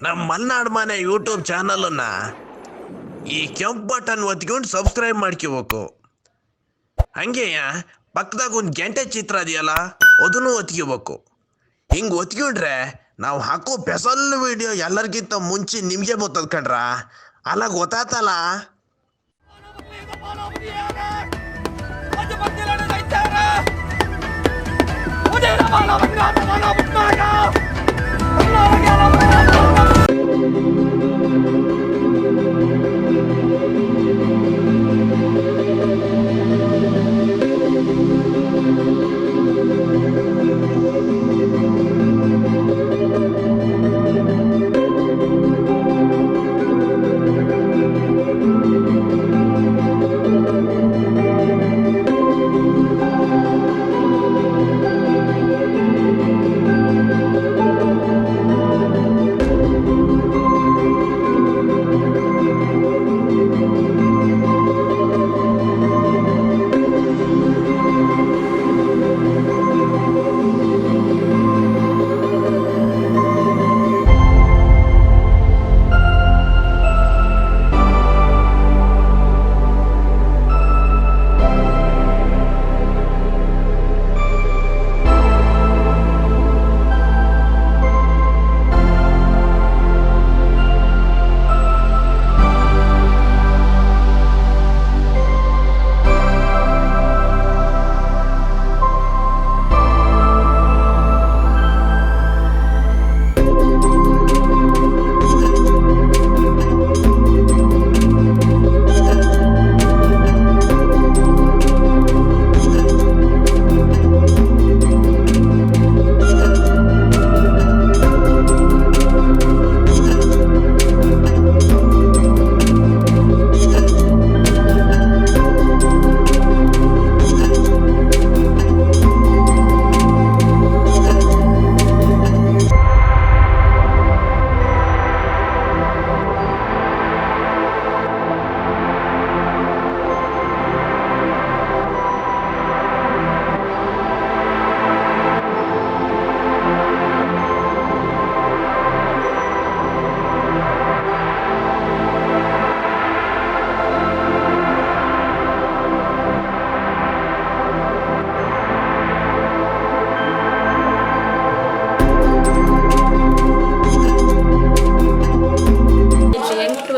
ನಮ್ಮ ಮಲ್ನಾಡ್ ಮನೆ ಯೂಟ್ಯೂಬ್ ಚಾನಲನ್ನ ಈ ಕೆಂಪು ಬಟನ್ ಒತ್ಕೊಂಡು ಸಬ್ಸ್ಕ್ರೈಬ್ ಮಾಡ್ಕೋಬೇಕು. ಹಂಗೆ ಪಕ್ಕದಾಗ ಒಂದು ಗಂಟೆ ಚಿತ್ರ ಇದೆಯಲ್ಲ, ಅದನ್ನು ಒತ್ಕೋಬೇಕು. ಹಿಂಗೆ ಒತ್ಕೊಂಡ್ರೆ ನಾವು ಹಾಕೋ ಸ್ಪೆಷಲ್ ವಿಡಿಯೋ ಎಲ್ಲರಿಗಿಂತ ಮುಂಚೆ ನಿಮಗೆ ಗೊತ್ತದ ಕಣ್ರ. ಅಲ್ಲ ಗೊತ್ತಾತಲ್ಲ.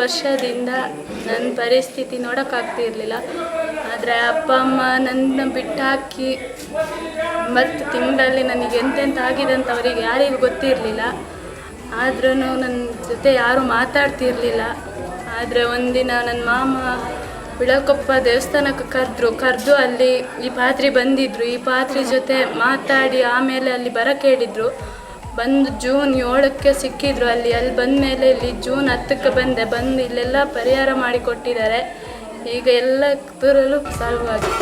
ವರ್ಷದಿಂದ ನನ್ನ ಪರಿಸ್ಥಿತಿ ನೋಡೋಕ್ಕಾಗ್ತಿರ್ಲಿಲ್ಲ. ಆದರೆ ಅಪ್ಪ ಅಮ್ಮ ನನ್ನ ಬಿಟ್ಟಾಕಿ 9 ತಿಂಗಳಲ್ಲಿ ನನಗೆ ಎಂತೆಂತ ಆಗಿದೆ ಅಂತ ಅವರಿಗೆ ಯಾರಿಗೂ ಗೊತ್ತಿರಲಿಲ್ಲ. ಆದ್ರೂ ನನ್ನ ಜೊತೆ ಯಾರೂ ಮಾತಾಡ್ತಿರ್ಲಿಲ್ಲ. ಆದರೆ ಒಂದಿನ ನನ್ನ ಮಾಮ ಬಿಳಕೊಪ್ಪ ದೇವಸ್ಥಾನಕ್ಕೆ ಕರೆದು ಅಲ್ಲಿ ಈ ಪಾತ್ರಿ ಬಂದಿದ್ದರು. ಈ ಪಾತ್ರಿ ಜೊತೆ ಮಾತಾಡಿ ಆಮೇಲೆ ಅಲ್ಲಿ ಬರೋಕ್ಕೆ ಹೇಳಿದರು. ಬಂದು ಜೂನ್ 7ಕ್ಕೆ ಸಿಕ್ಕಿದ್ರು. ಅಲ್ಲಿ ಬಂದ ಮೇಲೆ ಇಲ್ಲಿ ಜೂನ್ 10ಕ್ಕೆ ಬಂದು ಇಲ್ಲೆಲ್ಲ ಪರಿಹಾರ ಮಾಡಿಕೊಟ್ಟಿದ್ದಾರೆ. ಈಗ ಎಲ್ಲ ದೂರಲ್ಲೂ ಸಾಲ್ವ್ ಆಗಿದೆ.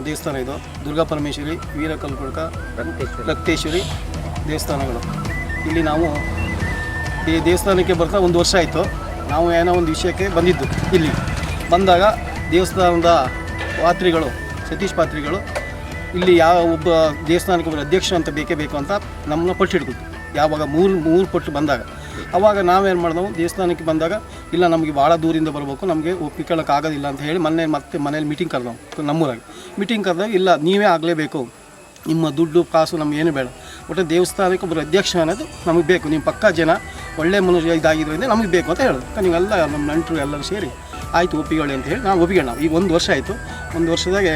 ದೇವಸ್ಥಾನ ಇದು ದುರ್ಗಾ ಪರಮೇಶ್ವರಿ, ವೀರಕಲ್ಗುಡ್ಕ, ರಕ್ತೇಶ್ವರಿ ದೇವಸ್ಥಾನಗಳು. ಇಲ್ಲಿ ನಾವು ಈ ದೇವಸ್ಥಾನಕ್ಕೆ ಬರ್ತಾ 1 ವರ್ಷ ಆಯಿತು. ನಾವು ಏನೋ ಒಂದು ವಿಷಯಕ್ಕೆ ಬಂದಿದ್ದು. ಇಲ್ಲಿ ಬಂದಾಗ ದೇವಸ್ಥಾನದ ಪಾತ್ರಿಗಳು, ಸತೀಶ್ ಪಾತ್ರಿಗಳು, ಇಲ್ಲಿ ಯಾವ ಒಬ್ಬ ದೇವಸ್ಥಾನಕ್ಕೆ ಒಬ್ಬರು ಅಧ್ಯಕ್ಷ ಅಂತ ಬೇಕೇ ಬೇಕು ಅಂತ ನಮ್ಮನ್ನ ಪಟ್ಟು ಹಿಡ್ಕೊತು. ಯಾವಾಗ ಮೂರು ಪಟ್ಟು ಬಂದಾಗ ಅವಾಗ ನಾವೇನು ಮಾಡಿದೆವು, ದೇವಸ್ಥಾನಕ್ಕೆ ಬಂದಾಗ ಇಲ್ಲ ನಮಗೆ ಭಾಳ ದೂರಿಂದ ಬರಬೇಕು, ನಮಗೆ ಒಪ್ಪಿಕೊಳ್ಳೋಕ್ಕಾಗೋದಿಲ್ಲ ಅಂತ ಹೇಳಿ ಮನೇಲಿ ಮೀಟಿಂಗ್ ಕರೆದವು. ನಮ್ಮೂರಾಗಿ ಮೀಟಿಂಗ್ ಕರೆದಾಗ ಇಲ್ಲ ನೀವೇ ಆಗಲೇಬೇಕು, ನಿಮ್ಮ ದುಡ್ಡು ಕಾಸು ನಮ್ಗೆ ಏನು ಬೇಡ, ಒಟ್ಟು ದೇವಸ್ಥಾನಕ್ಕೆ ಒಬ್ಬರು ಅಧ್ಯಕ್ಷ ಅನ್ನೋದು ನಮಗೆ ಬೇಕು, ನಿಮ್ಮ ಪಕ್ಕ ಜನ ಒಳ್ಳೆ ಮನುಷ್ಯ ಇದಾಗಿದ್ದರಿಂದ ನಮಗೆ ಬೇಕು ಅಂತ ಹೇಳೋದು. ನೀವೆಲ್ಲ ನಮ್ಮ ನೆಂಟರು ಎಲ್ಲರೂ ಸೇರಿ ಆಯಿತು ಒಪ್ಪಿಕೊಳ್ಳಿ ಅಂತ ಹೇಳಿ ನಾವು ಒಪ್ಪಿಕೊಳ್ಳ. ಈಗ 1 ವರ್ಷ ಆಯಿತು. 1 ವರ್ಷದಾಗೆ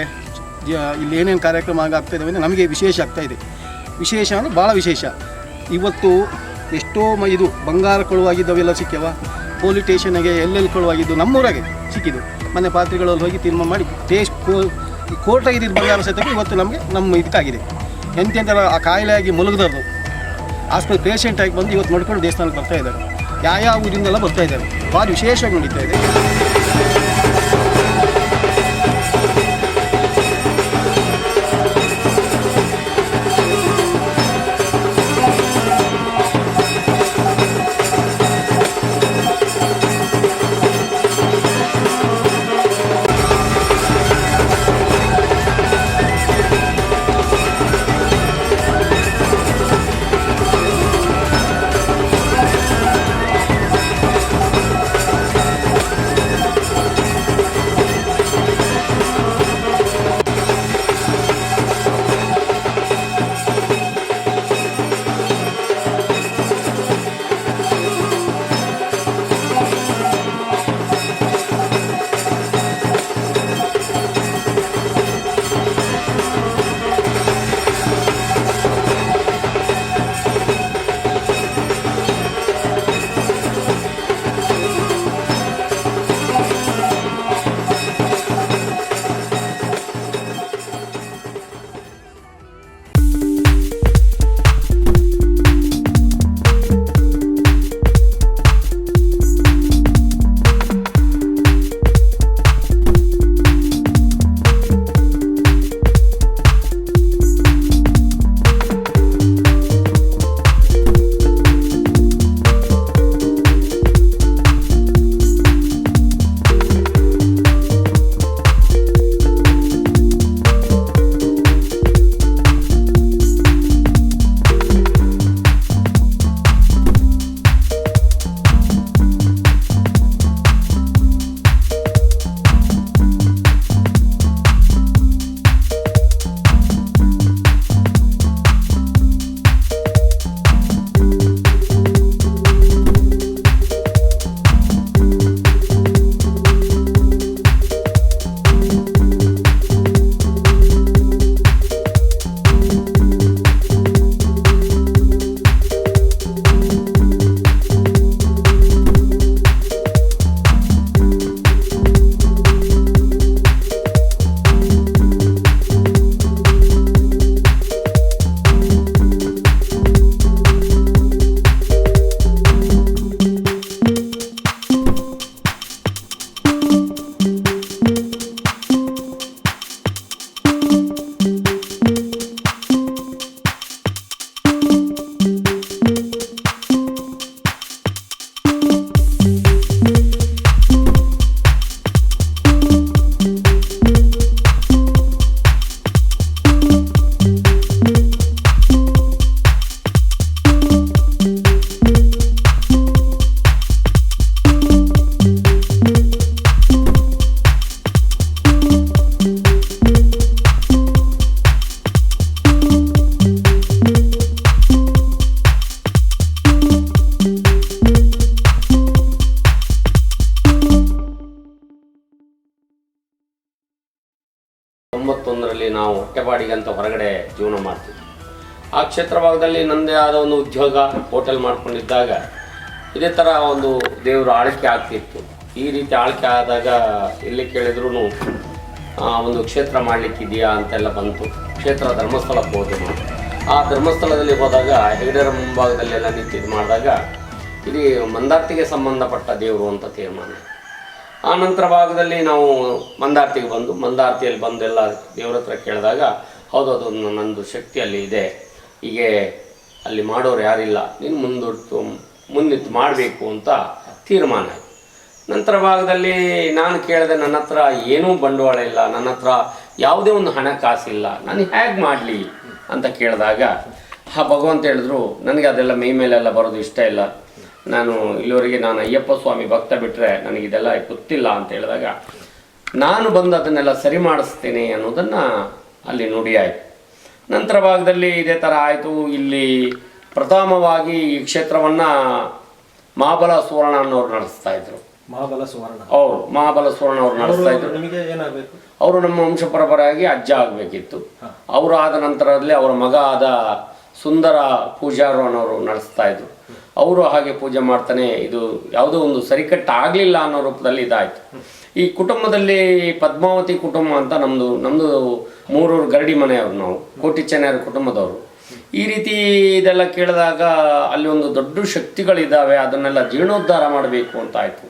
ಇಲ್ಲಿ ಏನೇನು ಕಾರ್ಯಕ್ರಮ ಆಗ್ತಾಯಿದ್ದಾವೆ ಅಂದರೆ ನಮಗೆ ವಿಶೇಷ ಆಗ್ತಾಯಿದೆ. ವಿಶೇಷ ಅಂದರೆ ಭಾಳ ವಿಶೇಷ. ಇವತ್ತು ಎಷ್ಟೋ ಇದು ಬಂಗಾರ ಕೊಳುವಾಗಿದ್ದವೆಲ್ಲ ಸಿಕ್ಕ್ಯವ. ಪೊಲೀಸ್ ಸ್ಟೇಷನ್ಗೆ ಎಲ್ಲೆಲ್ಲಿ ಕೊಳುವಾಗಿದ್ದು ನಮ್ಮೂರಾಗೆ ಸಿಕ್ಕಿದ್ದು. ಮನೆ ಪಾತ್ರೆಗಳಲ್ಲಿ ಹೋಗಿ ತೀರ್ಮಾನ ಮಾಡಿ ಕೋರ್ಟಾಗಿದ್ದು ಬಂಗಾರ ಸಹಿತ ಇವತ್ತು ನಮ್ಮ ಇದಕ್ಕಾಗಿದೆ. ಎಂತೆಂಥ ಆ ಕಾಯಿಲೆಯಾಗಿ ಮಲಗಿದವ್ರು ಆಸ್ಪತ್ರೆ ಪೇಷೆಂಟಾಗಿ ಬಂದು ಇವತ್ತು ನೋಡ್ಕೊಂಡು ದೇವಸ್ಥಾನಕ್ಕೆ ಬರ್ತಾಯಿದ್ದಾರೆ. ಯಾವ ಊರಿಂದೆಲ್ಲ ಬರ್ತಾಯಿದ್ದಾರೆ. ಭಾಳ ವಿಶೇಷವಾಗಿ ನಡೀತಾ ಇದೆ. ಹೊಟ್ಟೆಪಾಡಿಗೆ ಅಂತ ಹೊರಗಡೆ ಜೀವನ ಮಾಡ್ತಿದ್ದೆ. ಆ ಕ್ಷೇತ್ರ ಭಾಗದಲ್ಲಿ ನನ್ನದೇ ಆದ ಒಂದು ಉದ್ಯೋಗ ಹೋಟೆಲ್ ಮಾಡ್ಕೊಂಡಿದ್ದಾಗ ಇದೇ ಥರ ಒಂದು ದೇವರು ಆಳ್ಕೆ ಆಗ್ತಿತ್ತು. ಈ ರೀತಿ ಆಳ್ಕೆ ಆದಾಗ ಎಲ್ಲಿ ಕೇಳಿದ್ರೂ ಒಂದು ಕ್ಷೇತ್ರ ಮಾಡಲಿಕ್ಕಿದೆಯಾ ಅಂತೆಲ್ಲ ಬಂತು. ಕ್ಷೇತ್ರ ಧರ್ಮಸ್ಥಳಕ್ಕೆ ಹೋದೆ ನಾವು. ಆ ಧರ್ಮಸ್ಥಳದಲ್ಲಿ ಹೋದಾಗ ಹೆಗಡೆರ ಮುಂಭಾಗದಲ್ಲೆಲ್ಲ ನಿಂತಿದ್ದು ಮಾಡಿದಾಗ ಇದು ಮಂದಾರ್ತಿಗೆ ಸಂಬಂಧಪಟ್ಟ ದೇವರು ಅಂತ ತೀರ್ಮಾನ. ಆ ನಂತರ ಭಾಗದಲ್ಲಿ ನಾವು ಮಂದಾರ್ತಿಗೆ ಮಂದಾರ್ತಿಯಲ್ಲಿ ಬಂದೆಲ್ಲ ದೇವ್ರ ಹತ್ರ ಕೇಳಿದಾಗ ಹೌದು ಅದು ನಂದು ಶಕ್ತಿ ಅಲ್ಲಿ ಇದೆ, ಹೀಗೆ ಅಲ್ಲಿ ಮಾಡೋರು ಯಾರಿಲ್ಲ, ನೀನು ಮುಂದಿಟ್ಟು ಮಾಡಬೇಕು ಅಂತ ತೀರ್ಮಾನ ಆಯಿತು. ನಂತರ ಭಾಗದಲ್ಲಿ ನಾನು ಕೇಳಿದೆ, ನನ್ನ ಹತ್ರ ಏನೂ ಬಂಡವಾಳ ಇಲ್ಲ, ನನ್ನ ಹತ್ರ ಯಾವುದೇ ಒಂದು ಹಣಕಾಸಿಲ್ಲ, ನಾನು ಹೇಗೆ ಮಾಡಲಿ ಅಂತ ಕೇಳಿದಾಗ ಭಗವಂತ ಹೇಳಿದ್ರು, ನನಗೆ ಅದೆಲ್ಲ ಮೈ ಮೇಲೆಲ್ಲ ಬರೋದು ಇಷ್ಟ ಇಲ್ಲ, ಇಲ್ಲಿವರೆಗೆ ನಾನು ಅಯ್ಯಪ್ಪ ಸ್ವಾಮಿ ಭಕ್ತ ಬಿಟ್ಟರೆ ನನಗಿದೆಲ್ಲ ಗೊತ್ತಿಲ್ಲ ಅಂತ ಹೇಳಿದಾಗ ನಾನು ಬಂದು ಅದನ್ನೆಲ್ಲ ಸರಿ ಮಾಡಿಸ್ತೇನೆ ಅನ್ನೋದನ್ನು ಅಲ್ಲಿ ನುಡಿಯಾಯಿತು. ನಂತರ ಭಾಗದಲ್ಲಿ ಇದೇ ಥರ ಆಯಿತು. ಇಲ್ಲಿ ಪ್ರಥಮವಾಗಿ ಈ ಕ್ಷೇತ್ರವನ್ನು ಮಹಾಬಲ ಸುವರ್ಣ ಅನ್ನೋರು ನಡೆಸ್ತಾ ಇದ್ರು. ಮಹಾಬಲ ಸುವರ್ಣ ಅವ್ರು ನಡೆಸ್ತಾ ಇದ್ರು. ಅವರು ನಮ್ಮ ವಂಶ ಪರಂಪರೆಯಾಗಿ ಅಜ್ಜ ಆಗಬೇಕಿತ್ತು. ಅವರು ಆದ ನಂತರದಲ್ಲಿ ಅವರ ಮಗ ಆದ ಸುಂದರ ಪೂಜಾರು ಅನ್ನೋರು ನಡೆಸ್ತಾ ಇದ್ರು. ಅವರು ಹಾಗೆ ಪೂಜೆ ಮಾಡ್ತಾನೆ ಇದು ಯಾವುದೋ ಒಂದು ಸರಿಕಟ್ಟು ಆಗಲಿಲ್ಲ ಅನ್ನೋ ರೂಪದಲ್ಲಿ ಇದಾಯಿತು. ಈ ಕುಟುಂಬದಲ್ಲಿ ಪದ್ಮಾವತಿ ಕುಟುಂಬ ಅಂತ ನಮ್ಮದು ಮೂರೂರು ಗರಡಿ ಮನೆಯವರು, ನಾವು ಕೋಟಿ ಚೆನ್ನೈರ ಕುಟುಂಬದವರು. ಈ ರೀತಿ ಇದೆಲ್ಲ ಕೇಳಿದಾಗ ಅಲ್ಲಿ ಒಂದು ದೊಡ್ಡ ಶಕ್ತಿಗಳಿದ್ದಾವೆ, ಅದನ್ನೆಲ್ಲ ಜೀರ್ಣೋದ್ಧಾರ ಮಾಡಬೇಕು ಅಂತ ಆಯಿತು.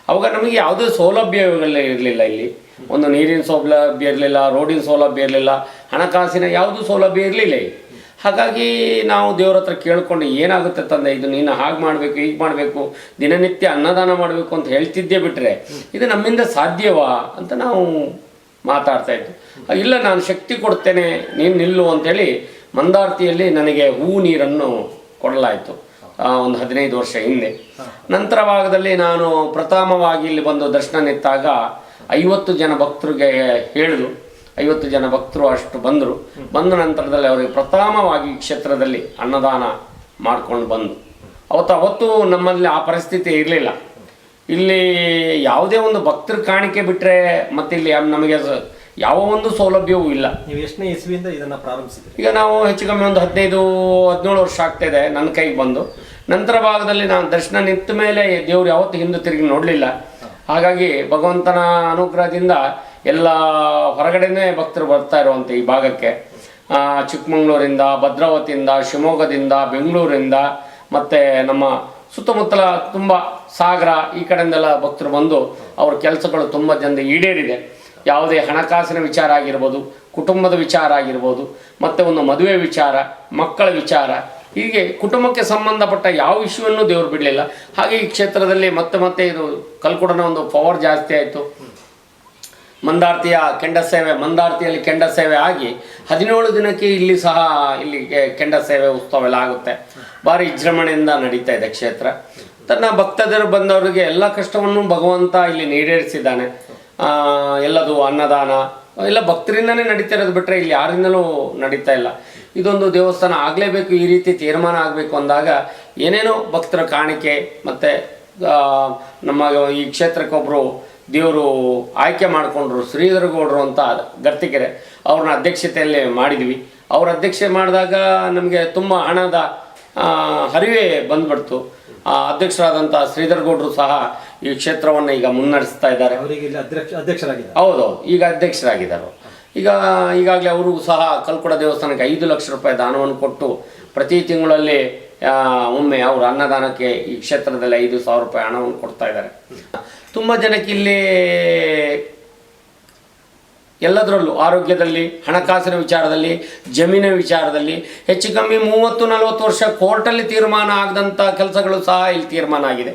ಅವಾಗ ನಮಗೆ ಯಾವುದೇ ಸೌಲಭ್ಯಗಳು ಇರಲಿಲ್ಲ. ಇಲ್ಲಿ ಒಂದು ನೀರಿನ ಸೌಲಭ್ಯ ಇರಲಿಲ್ಲ, ರೋಡಿನ ಸೌಲಭ್ಯ ಇರಲಿಲ್ಲ, ಹಣಕಾಸಿನ ಯಾವುದೂ ಸೌಲಭ್ಯ ಇರಲಿಲ್ಲ. ಹಾಗಾಗಿ ನಾವು ದೇವ್ರ ಹತ್ರ ಕೇಳ್ಕೊಂಡು ಏನಾಗುತ್ತೆ ತಂದೆ, ಇದು ನೀನು ಹಾಗೆ ಮಾಡಬೇಕು, ಹೀಗೆ ಮಾಡಬೇಕು, ದಿನನಿತ್ಯ ಅನ್ನದಾನ ಮಾಡಬೇಕು ಅಂತ ಹೇಳ್ತಿದ್ದೇ ಬಿಟ್ಟರೆ ಇದು ನಮ್ಮಿಂದ ಸಾಧ್ಯವಾ ಅಂತ ನಾವು ಮಾತಾಡ್ತಾ ಇದ್ವಿ. ಇಲ್ಲ, ನಾನು ಶಕ್ತಿ ಕೊಡ್ತೇನೆ, ನೀನು ನಿಲ್ಲು ಅಂಥೇಳಿ ಮಂದಾರ್ತಿಯಲ್ಲಿ ನನಗೆ ಹೂವು ನೀರನ್ನು ಕೊಡಲಾಯಿತು ಒಂದು 15 ವರ್ಷ ಹಿಂದೆ. ನಂತರ ಭಾಗದಲ್ಲಿ ನಾನು ಪ್ರಥಮವಾಗಿ ಇಲ್ಲಿ ಬಂದು ದರ್ಶನ ನಿಂತಾಗ 50 ಜನ ಭಕ್ತರಿಗೆ ಹೇಳಿದ್ರು. 50 ಜನ ಭಕ್ತರು ಅಷ್ಟು ಬಂದ ನಂತರದಲ್ಲಿ ಅವರಿಗೆ ಪ್ರಥಮವಾಗಿ ಕ್ಷೇತ್ರದಲ್ಲಿ ಅನ್ನದಾನ ಮಾಡ್ಕೊಂಡು ಬಂದು ಅವತ್ತು ನಮ್ಮಲ್ಲಿ ಆ ಪರಿಸ್ಥಿತಿ ಇರಲಿಲ್ಲ. ಇಲ್ಲಿ ಯಾವುದೇ ಒಂದು ಭಕ್ತರ ಕಾಣಿಕೆ ಬಿಟ್ಟರೆ ಮತ್ತೆ ಇಲ್ಲಿ ನಮಗೆ ಯಾವ ಒಂದು ಸೌಲಭ್ಯವೂ ಇಲ್ಲ. ನೀವು ಎಷ್ಟನೇ ಇಸ್ವಿಯಿಂದ ಇದನ್ನು ಪ್ರಾರಂಭಿಸಿದ್ರಿ? ಈಗ ನಾವು ಹೆಚ್ಚು ಕಮ್ಮಿ ಒಂದು 15-17 ವರ್ಷ ಆಗ್ತಾಯಿದೆ ನನ್ನ ಕೈಗೆ ಬಂದು. ನಂತರ ಭಾಗದಲ್ಲಿ ನಾನು ದರ್ಶನ ನಿಂತ ಮೇಲೆ ದೇವರು ಯಾವತ್ತೂ ಹಿಂದೆ ತಿರುಗಿ ನೋಡಲಿಲ್ಲ. ಹಾಗಾಗಿ ಭಗವಂತನ ಅನುಗ್ರಹದಿಂದ ಎಲ್ಲ ಹೊರಗಡೆನೇ ಭಕ್ತರು ಬರ್ತಾ ಇರುವಂತೆ ಈ ಭಾಗಕ್ಕೆ. ಚಿಕ್ಕಮಗಳೂರಿಂದ, ಭದ್ರಾವತಿಯಿಂದ, ಶಿವಮೊಗ್ಗದಿಂದ, ಬೆಂಗಳೂರಿಂದ ಮತ್ತು ನಮ್ಮ ಸುತ್ತಮುತ್ತಲ ತುಂಬ ಸಾಗರ ಈ ಕಡೆಯಿಂದೆಲ್ಲ ಭಕ್ತರು ಬಂದು ಅವ್ರ ಕೆಲಸಗಳು ತುಂಬ ಜನ ಈಡೇರಿದೆ. ಯಾವುದೇ ಹಣಕಾಸಿನ ವಿಚಾರ ಆಗಿರ್ಬೋದು, ಕುಟುಂಬದ ವಿಚಾರ ಆಗಿರ್ಬೋದು, ಮತ್ತು ಒಂದು ಮದುವೆ ವಿಚಾರ, ಮಕ್ಕಳ ವಿಚಾರ, ಹೀಗೆ ಕುಟುಂಬಕ್ಕೆ ಸಂಬಂಧಪಟ್ಟ ಯಾವ ವಿಷಯವನ್ನು ದೇವರು ಬಿಡಲಿಲ್ಲ. ಹಾಗೆ ಈ ಕ್ಷೇತ್ರದಲ್ಲಿ ಮತ್ತೆ ಇದು ಕಲ್ಕುಡನ ಒಂದು ಪವರ್ ಜಾಸ್ತಿ ಆಯಿತು. ಮಂದಾರ್ತಿಯ ಕೆಂಡ ಸೇವೆ, ಮಂದಾರ್ತಿಯಲ್ಲಿ ಕೆಂಡ ಸೇವೆ ಆಗಿ 17 ದಿನಕ್ಕೆ ಇಲ್ಲಿ ಕೆಂಡ ಸೇವೆ ಉತ್ಸವ ಎಲ್ಲ ಆಗುತ್ತೆ. ಭಾರಿ ವಿಜೃಂಭಣೆಯಿಂದ ನಡೀತಾ ಇದೆ ಕ್ಷೇತ್ರ. ತನ್ನ ಭಕ್ತರು ಬಂದವರಿಗೆ ಎಲ್ಲ ಕಷ್ಟವನ್ನು ಭಗವಂತ ಇಲ್ಲಿ ಈಡೇರಿಸಿದ್ದಾನೆ. ಎಲ್ಲದು ಅನ್ನದಾನ ಎಲ್ಲ ಭಕ್ತರಿಂದನೇ ನಡೀತಾ ಇರೋದು ಬಿಟ್ಟರೆ ಇಲ್ಲಿ ಯಾರಿಂದಲೂ ನಡೀತಾ ಇಲ್ಲ. ಇದೊಂದು ದೇವಸ್ಥಾನ ಆಗಲೇಬೇಕು, ಈ ರೀತಿ ತೀರ್ಮಾನ ಆಗಬೇಕು ಅಂದಾಗ ಏನೇನೋ ಭಕ್ತರ ಕಾಣಿಕೆ ಮತ್ತು ನಮ್ಮ ಈ ಕ್ಷೇತ್ರಕ್ಕೊಬ್ಬರು ದೇವರು ಆಯ್ಕೆ ಮಾಡಿಕೊಂಡ್ರು, ಶ್ರೀಧರಗೌಡರು ಅಂತ ಗರ್ತಿಕೆರೆ, ಅವ್ರನ್ನ ಅಧ್ಯಕ್ಷತೆಯಲ್ಲಿ ಮಾಡಿದ್ವಿ. ಅವ್ರ ಅಧ್ಯಕ್ಷತೆ ಮಾಡಿದಾಗ ನಮಗೆ ತುಂಬ ಹಣದ ಹರಿವೆ ಬಂದ್ಬಿಡ್ತು. ಅಧ್ಯಕ್ಷರಾದಂಥ ಶ್ರೀಧರಗೌಡರು ಸಹ ಈ ಕ್ಷೇತ್ರವನ್ನು ಈಗ ಮುನ್ನಡೆಸ್ತಾ ಇದ್ದಾರೆ. ಹೌದೌದು, ಈಗ ಅಧ್ಯಕ್ಷರಾಗಿದ್ದಾರೆ. ಈಗಾಗಲೇ ಅವರು ಸಹ ಕಲ್ಕುಡ ದೇವಸ್ಥಾನಕ್ಕೆ 5 ಲಕ್ಷ ರೂಪಾಯಿ ದಾನವನ್ನು ಕೊಟ್ಟು ಪ್ರತಿ ತಿಂಗಳಲ್ಲಿ ಒಮ್ಮೆ ಅವರು ಅನ್ನದಾನಕ್ಕೆ ಈ ಕ್ಷೇತ್ರದಲ್ಲಿ 5,000 ರೂಪಾಯಿ ಹಣವನ್ನು ಕೊಡ್ತಾ ಇದ್ದಾರೆ. ತುಂಬ ಜನಕ್ಕೆ ಇಲ್ಲಿ ಎಲ್ಲದರಲ್ಲೂ ಆರೋಗ್ಯದಲ್ಲಿ, ಹಣಕಾಸಿನ ವಿಚಾರದಲ್ಲಿ, ಜಮೀನಿನ ವಿಚಾರದಲ್ಲಿ ಹೆಚ್ಚು ಕಮ್ಮಿ 30-40 ವರ್ಷ ಕೋರ್ಟಲ್ಲಿ ತೀರ್ಮಾನ ಆಗದಂಥ ಕೆಲಸಗಳು ಸಹ ಇಲ್ಲಿ ತೀರ್ಮಾನ ಆಗಿದೆ.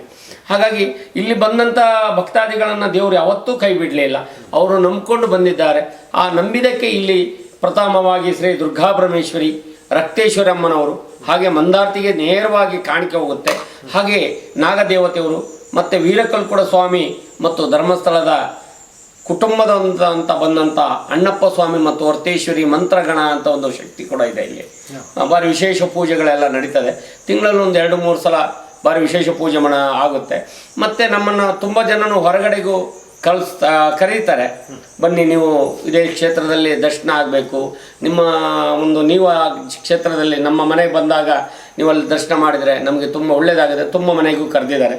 ಹಾಗಾಗಿ ಇಲ್ಲಿ ಬಂದಂಥ ಭಕ್ತಾದಿಗಳನ್ನು ದೇವರು ಯಾವತ್ತೂ ಕೈ ಬಿಡಲಿಲ್ಲ. ಅವರು ನಂಬಿಕೊಂಡು ಬಂದಿದ್ದಾರೆ. ಆ ನಂಬಿದಕ್ಕೆ ಇಲ್ಲಿ ಪ್ರಥಮವಾಗಿ ಶ್ರೀ ದುರ್ಗಾಪರಮೇಶ್ವರಿ, ರಕ್ತೇಶ್ವರಿ ಅಮ್ಮನವರು, ಹಾಗೆ ಮಂದಾರ್ತಿಗೆ ನೇರವಾಗಿ ಕಾಣಿಕೆ ಹೋಗುತ್ತೆ. ಹಾಗೆ ನಾಗದೇವತೆಯವರು ಮತ್ತು ವೀರಕಲ್ಕುಡ ಸ್ವಾಮಿ ಮತ್ತು ಧರ್ಮಸ್ಥಳದ ಕುಟುಂಬದ ಅಂತ ಬಂದಂಥ ಅಣ್ಣಪ್ಪ ಸ್ವಾಮಿ ಮತ್ತು ವರ್ತೇಶ್ವರಿ ಮಂತ್ರಗಣ ಅಂತ ಒಂದು ಶಕ್ತಿ ಕೂಡ ಇದೆ ಇಲ್ಲಿ. ಭಾರಿ ವಿಶೇಷ ಪೂಜೆಗಳೆಲ್ಲ ನಡೀತದೆ. ತಿಂಗಳಲ್ಲಿ ಒಂದು 2-3 ಸಲ ಭಾರಿ ವಿಶೇಷ ಪೂಜೆ ಆಗುತ್ತೆ. ಮತ್ತು ನಮ್ಮನ್ನು ತುಂಬ ಜನನು ಹೊರಗಡೆಗೂ ಕರೀತಾರೆ, ಬನ್ನಿ ನೀವು ಇದೇ ಕ್ಷೇತ್ರದಲ್ಲಿ ದರ್ಶನ ಆಗಬೇಕು, ನಿಮ್ಮ ನೀವು ಆ ಕ್ಷೇತ್ರದಲ್ಲಿ ನಮ್ಮ ಮನೆಗೆ ಬಂದಾಗ ನೀವು ಅಲ್ಲಿ ದರ್ಶನ ಮಾಡಿದರೆ ನಮಗೆ ತುಂಬ ಒಳ್ಳೆಯದಾಗಿದೆ. ತುಂಬ ಮನೆಗೂ ಕರೆದಿದ್ದಾರೆ.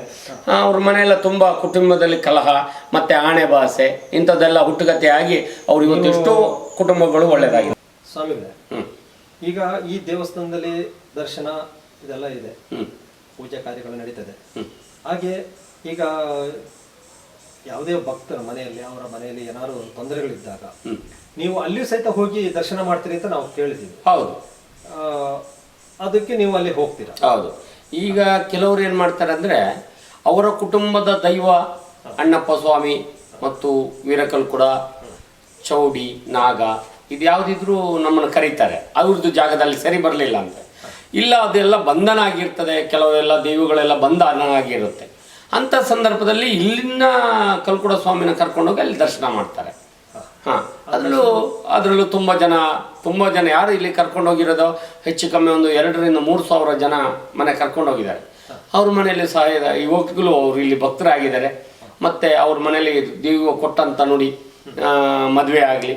ಅವ್ರ ಮನೆಯೆಲ್ಲ ತುಂಬ ಕುಟುಂಬದಲ್ಲಿ ಕಲಹ ಮತ್ತು ಆಣೆ ಭಾಷೆ ಇಂಥದ್ದೆಲ್ಲ ಹುಟ್ಟುಗತೆಯಾಗಿ ಅವ್ರು ಇವತ್ತು ಎಷ್ಟೋ ಕುಟುಂಬಗಳು ಒಳ್ಳೆಯದಾಗಿದೆ. ಸ್ವಾಮಿಗಳೇ, ಈಗ ಈ ದೇವಸ್ಥಾನದಲ್ಲಿ ದರ್ಶನ ಇದೆಲ್ಲ ಇದೆ, ಪೂಜಾ ಕಾರ್ಯಗಳು ನಡೀತದೆ. ಹಾಗೆ ಈಗ ಯಾವುದೇ ಭಕ್ತರ ಮನೆಯಲ್ಲಿ ಅವರ ಮನೆಯಲ್ಲಿ ಏನಾದ್ರು ತೊಂದರೆಗಳಿದ್ದಾಗ ನೀವು ಅಲ್ಲಿಯೂ ಸಹಿತ ಹೋಗಿ ದರ್ಶನ ಮಾಡ್ತೀರಿ ಅಂತ ನಾವು ಕೇಳಿದ್ದೀವಿ. ಹೌದು, ಅದಕ್ಕೆ ನೀವು ಅಲ್ಲಿ ಹೋಗ್ತೀರಾ? ಹೌದು. ಈಗ ಕೆಲವರು ಏನು ಮಾಡ್ತಾರೆ ಅಂದರೆ ಅವರ ಕುಟುಂಬದ ದೈವ ಅಣ್ಣಪ್ಪ ಸ್ವಾಮಿ ಮತ್ತು ವೀರಕಲ್ಕುಡ, ಚೌಡಿ, ನಾಗ ಇದು ಯಾವುದಿದ್ರೂ ನಮ್ಮನ್ನು ಕರೀತಾರೆ. ಅವ್ರದ್ದು ಜಾಗದಲ್ಲಿ ಸರಿ ಬರಲಿಲ್ಲ ಅಂತ. ಇಲ್ಲ, ಅದೆಲ್ಲ ಬಂಧನ ಆಗಿರ್ತದೆ, ಕೆಲವೆಲ್ಲ ದೈವಗಳೆಲ್ಲ ಬಂಧನ ಆಗಿರುತ್ತೆ. ಅಂಥ ಸಂದರ್ಭದಲ್ಲಿ ಇಲ್ಲಿನ ಕಲ್ಕುಡ ಸ್ವಾಮಿನ ಕರ್ಕೊಂಡೋಗಿ ಅಲ್ಲಿ ದರ್ಶನ ಮಾಡ್ತಾರೆ. ಹಾಂ, ಅದರಲ್ಲೂ ತುಂಬ ಜನ ಯಾರು ಇಲ್ಲಿ ಕರ್ಕೊಂಡೋಗಿರೋದು ಹೆಚ್ಚು ಕಮ್ಮಿ ಒಂದು 2,000-3,000 ಜನ ಮನೆ ಕರ್ಕೊಂಡೋಗಿದ್ದಾರೆ. ಅವ್ರ ಮನೆಯಲ್ಲಿ ಸಹ ಇವತ್ತಿಗೂ ಅವರು ಇಲ್ಲಿ ಭಕ್ತರಾಗಿದ್ದಾರೆ. ಮತ್ತು ಅವ್ರ ಮನೇಲಿ ದೈವ ಕೊಟ್ಟಂತ ನುಡಿ, ಮದುವೆ ಆಗಲಿ,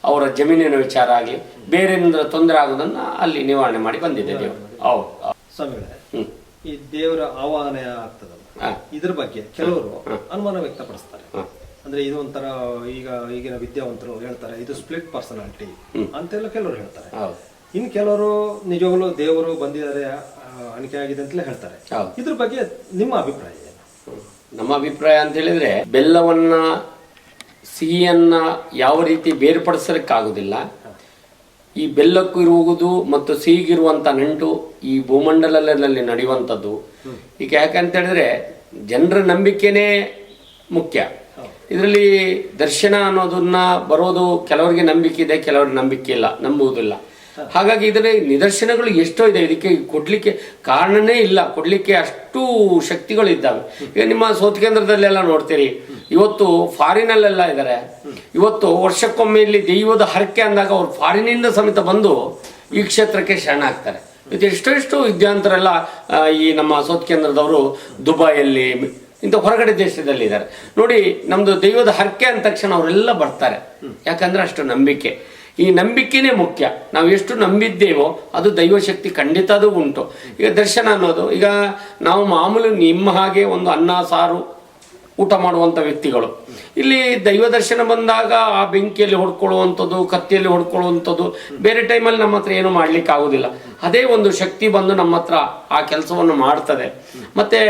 ಅವರ ಜಮೀನಿನ ವಿಚಾರ ಆಗಲಿ, ಬೇರೆಯಿಂದ ತೊಂದರೆ ಆಗೋದನ್ನು ಅಲ್ಲಿ ನಿವಾರಣೆ ಮಾಡಿ ಬಂದಿದೆ ದೇವರು. ಹೌದು ಸ್ವಾಮಿಗಳೇ, ಈ ದೇವರ ಆವಾಹನೆ ಆಗ್ತದಲ್ಲ, ಇದ್ರ ಬಗ್ಗೆ ಕೆಲವರು ಅನುಮಾನ ವ್ಯಕ್ತಪಡಿಸ್ತಾರೆ. ಅಂದ್ರೆ ಇದು ಒಂಥರ ಈಗಿನ ವಿದ್ಯಾವಂತರು ಹೇಳ್ತಾರೆ ಇದು ಸ್ಪ್ಲಿಟ್ ಪರ್ಸನಾಲಿಟಿ ಅಂತೆಲ್ಲ ಕೆಲವರು ಹೇಳ್ತಾರೆ. ಇನ್ನು ಕೆಲವರು ನಿಜವಾಗ್ಲೂ ದೇವರು ಬಂದಿದ್ದಾರೆ, ಅಣಿಕೆ ಆಗಿದೆ ಅಂತಲೇ ಹೇಳ್ತಾರೆ. ಇದ್ರ ಬಗ್ಗೆ ನಿಮ್ಮ ಅಭಿಪ್ರಾಯ ಏನು? ನಮ್ಮ ಅಭಿಪ್ರಾಯ ಅಂತ ಹೇಳಿದ್ರೆ, ಬೆಲ್ಲವನ್ನ ಸಿಹಿಯನ್ನ ಯಾವ ರೀತಿ ಬೇರ್ಪಡಿಸಲಿಕ್ಕಾಗುದಿಲ್ಲ. ಈ ಬೆಲ್ಲಕ್ಕೂ ಇರುವುದು ಮತ್ತು ಸಿಹಿಗಿರುವಂಥ ನಂಟು ಈ ಭೂಮಂಡಲದಲ್ಲಿ ನಡೆಯುವಂಥದ್ದು. ಈಗ ಯಾಕಂತ ಹೇಳಿದ್ರೆ ಜನರ ನಂಬಿಕೆನೇ ಮುಖ್ಯ. ಇದರಲ್ಲಿ ದರ್ಶನ ಅನ್ನೋದನ್ನ ಬರೋದು ಕೆಲವರಿಗೆ ನಂಬಿಕೆ ಇದೆ, ಕೆಲವರಿಗೆ ನಂಬಿಕೆ ಇಲ್ಲ, ನಂಬುವುದಿಲ್ಲ. ಹಾಗಾಗಿ ಇದರ ನಿದರ್ಶನಗಳು ಎಷ್ಟೋ ಇದೆ, ಇದಕ್ಕೆ ಕೊಡ್ಲಿಕ್ಕೆ ಕಾರಣನೇ ಇಲ್ಲ, ಕೊಡ್ಲಿಕ್ಕೆ ಅಷ್ಟು ಶಕ್ತಿಗಳು ಇದ್ದಾವೆ. ಈಗ ನಿಮ್ಮ ಸೋತ್ ಕೇಂದ್ರದಲ್ಲೆಲ್ಲ ನೋಡ್ತೀರಿ, ಇವತ್ತು ಫಾರಿನಲ್ಲೆಲ್ಲ ಇದ್ದಾರೆ. ಇವತ್ತು ವರ್ಷಕ್ಕೊಮ್ಮೆ ಇಲ್ಲಿ ದೈವದ ಹರಕೆ ಅಂದಾಗ ಅವ್ರು ಫಾರಿನಿಂದ ಸಮೇತ ಬಂದು ಈ ಕ್ಷೇತ್ರಕ್ಕೆ ಶರಣಾಗ್ತಾರೆ. ಇದು ಎಷ್ಟೆಷ್ಟು ವಿದ್ಯಾಂತರೆಲ್ಲ ಈ ನಮ್ಮ ಸೋತ್ ಕೇಂದ್ರದವರು ದುಬೈಯಲ್ಲಿ ಇಂಥ ಹೊರಗಡೆ ದೇಶದಲ್ಲಿ ಇದ್ದಾರೆ ನೋಡಿ. ನಮ್ದು ದೈವದ ಹರಕೆ ಅಂದ ತಕ್ಷಣ ಅವರೆಲ್ಲ ಬರ್ತಾರೆ, ಯಾಕಂದ್ರೆ ಅಷ್ಟು ನಂಬಿಕೆ. ಈ ನಂಬಿಕೆನೇ ಮುಖ್ಯ. ನಾವು ಎಷ್ಟು ನಂಬಿದ್ದೇವೋ ಅದು ದೈವಶಕ್ತಿ ಖಂಡಿತ ಅದು ಉಂಟು. ಈಗ ದರ್ಶನ ಅನ್ನೋದು, ಈಗ ನಾವು ಮಾಮೂಲು ನಿಮ್ಮ ಹಾಗೆ ಒಂದು ಅನ್ನ ಸಾರು ಊಟ ಮಾಡುವಂಥ ವ್ಯಕ್ತಿಗಳು, ಇಲ್ಲಿ ದೈವ ದರ್ಶನ ಬಂದಾಗ ಆ ಬೆಂಕಿಯಲ್ಲಿ ಹೊಡ್ಕೊಳ್ಳುವಂಥದ್ದು, ಕತ್ತಿಯಲ್ಲಿ ಹೊಡ್ಕೊಳ್ಳುವಂಥದ್ದು ಬೇರೆ ಟೈಮಲ್ಲಿ ನಮ್ಮ ಹತ್ರ ಏನು ಮಾಡ್ಲಿಕ್ಕೆ ಆಗುದಿಲ್ಲ. ಅದೇ ಒಂದು ಶಕ್ತಿ ಬಂದು ನಮ್ಮ ಹತ್ರ ಆ ಕೆಲಸವನ್ನು ಮಾಡ್ತದೆ. ಮತ್ತೆ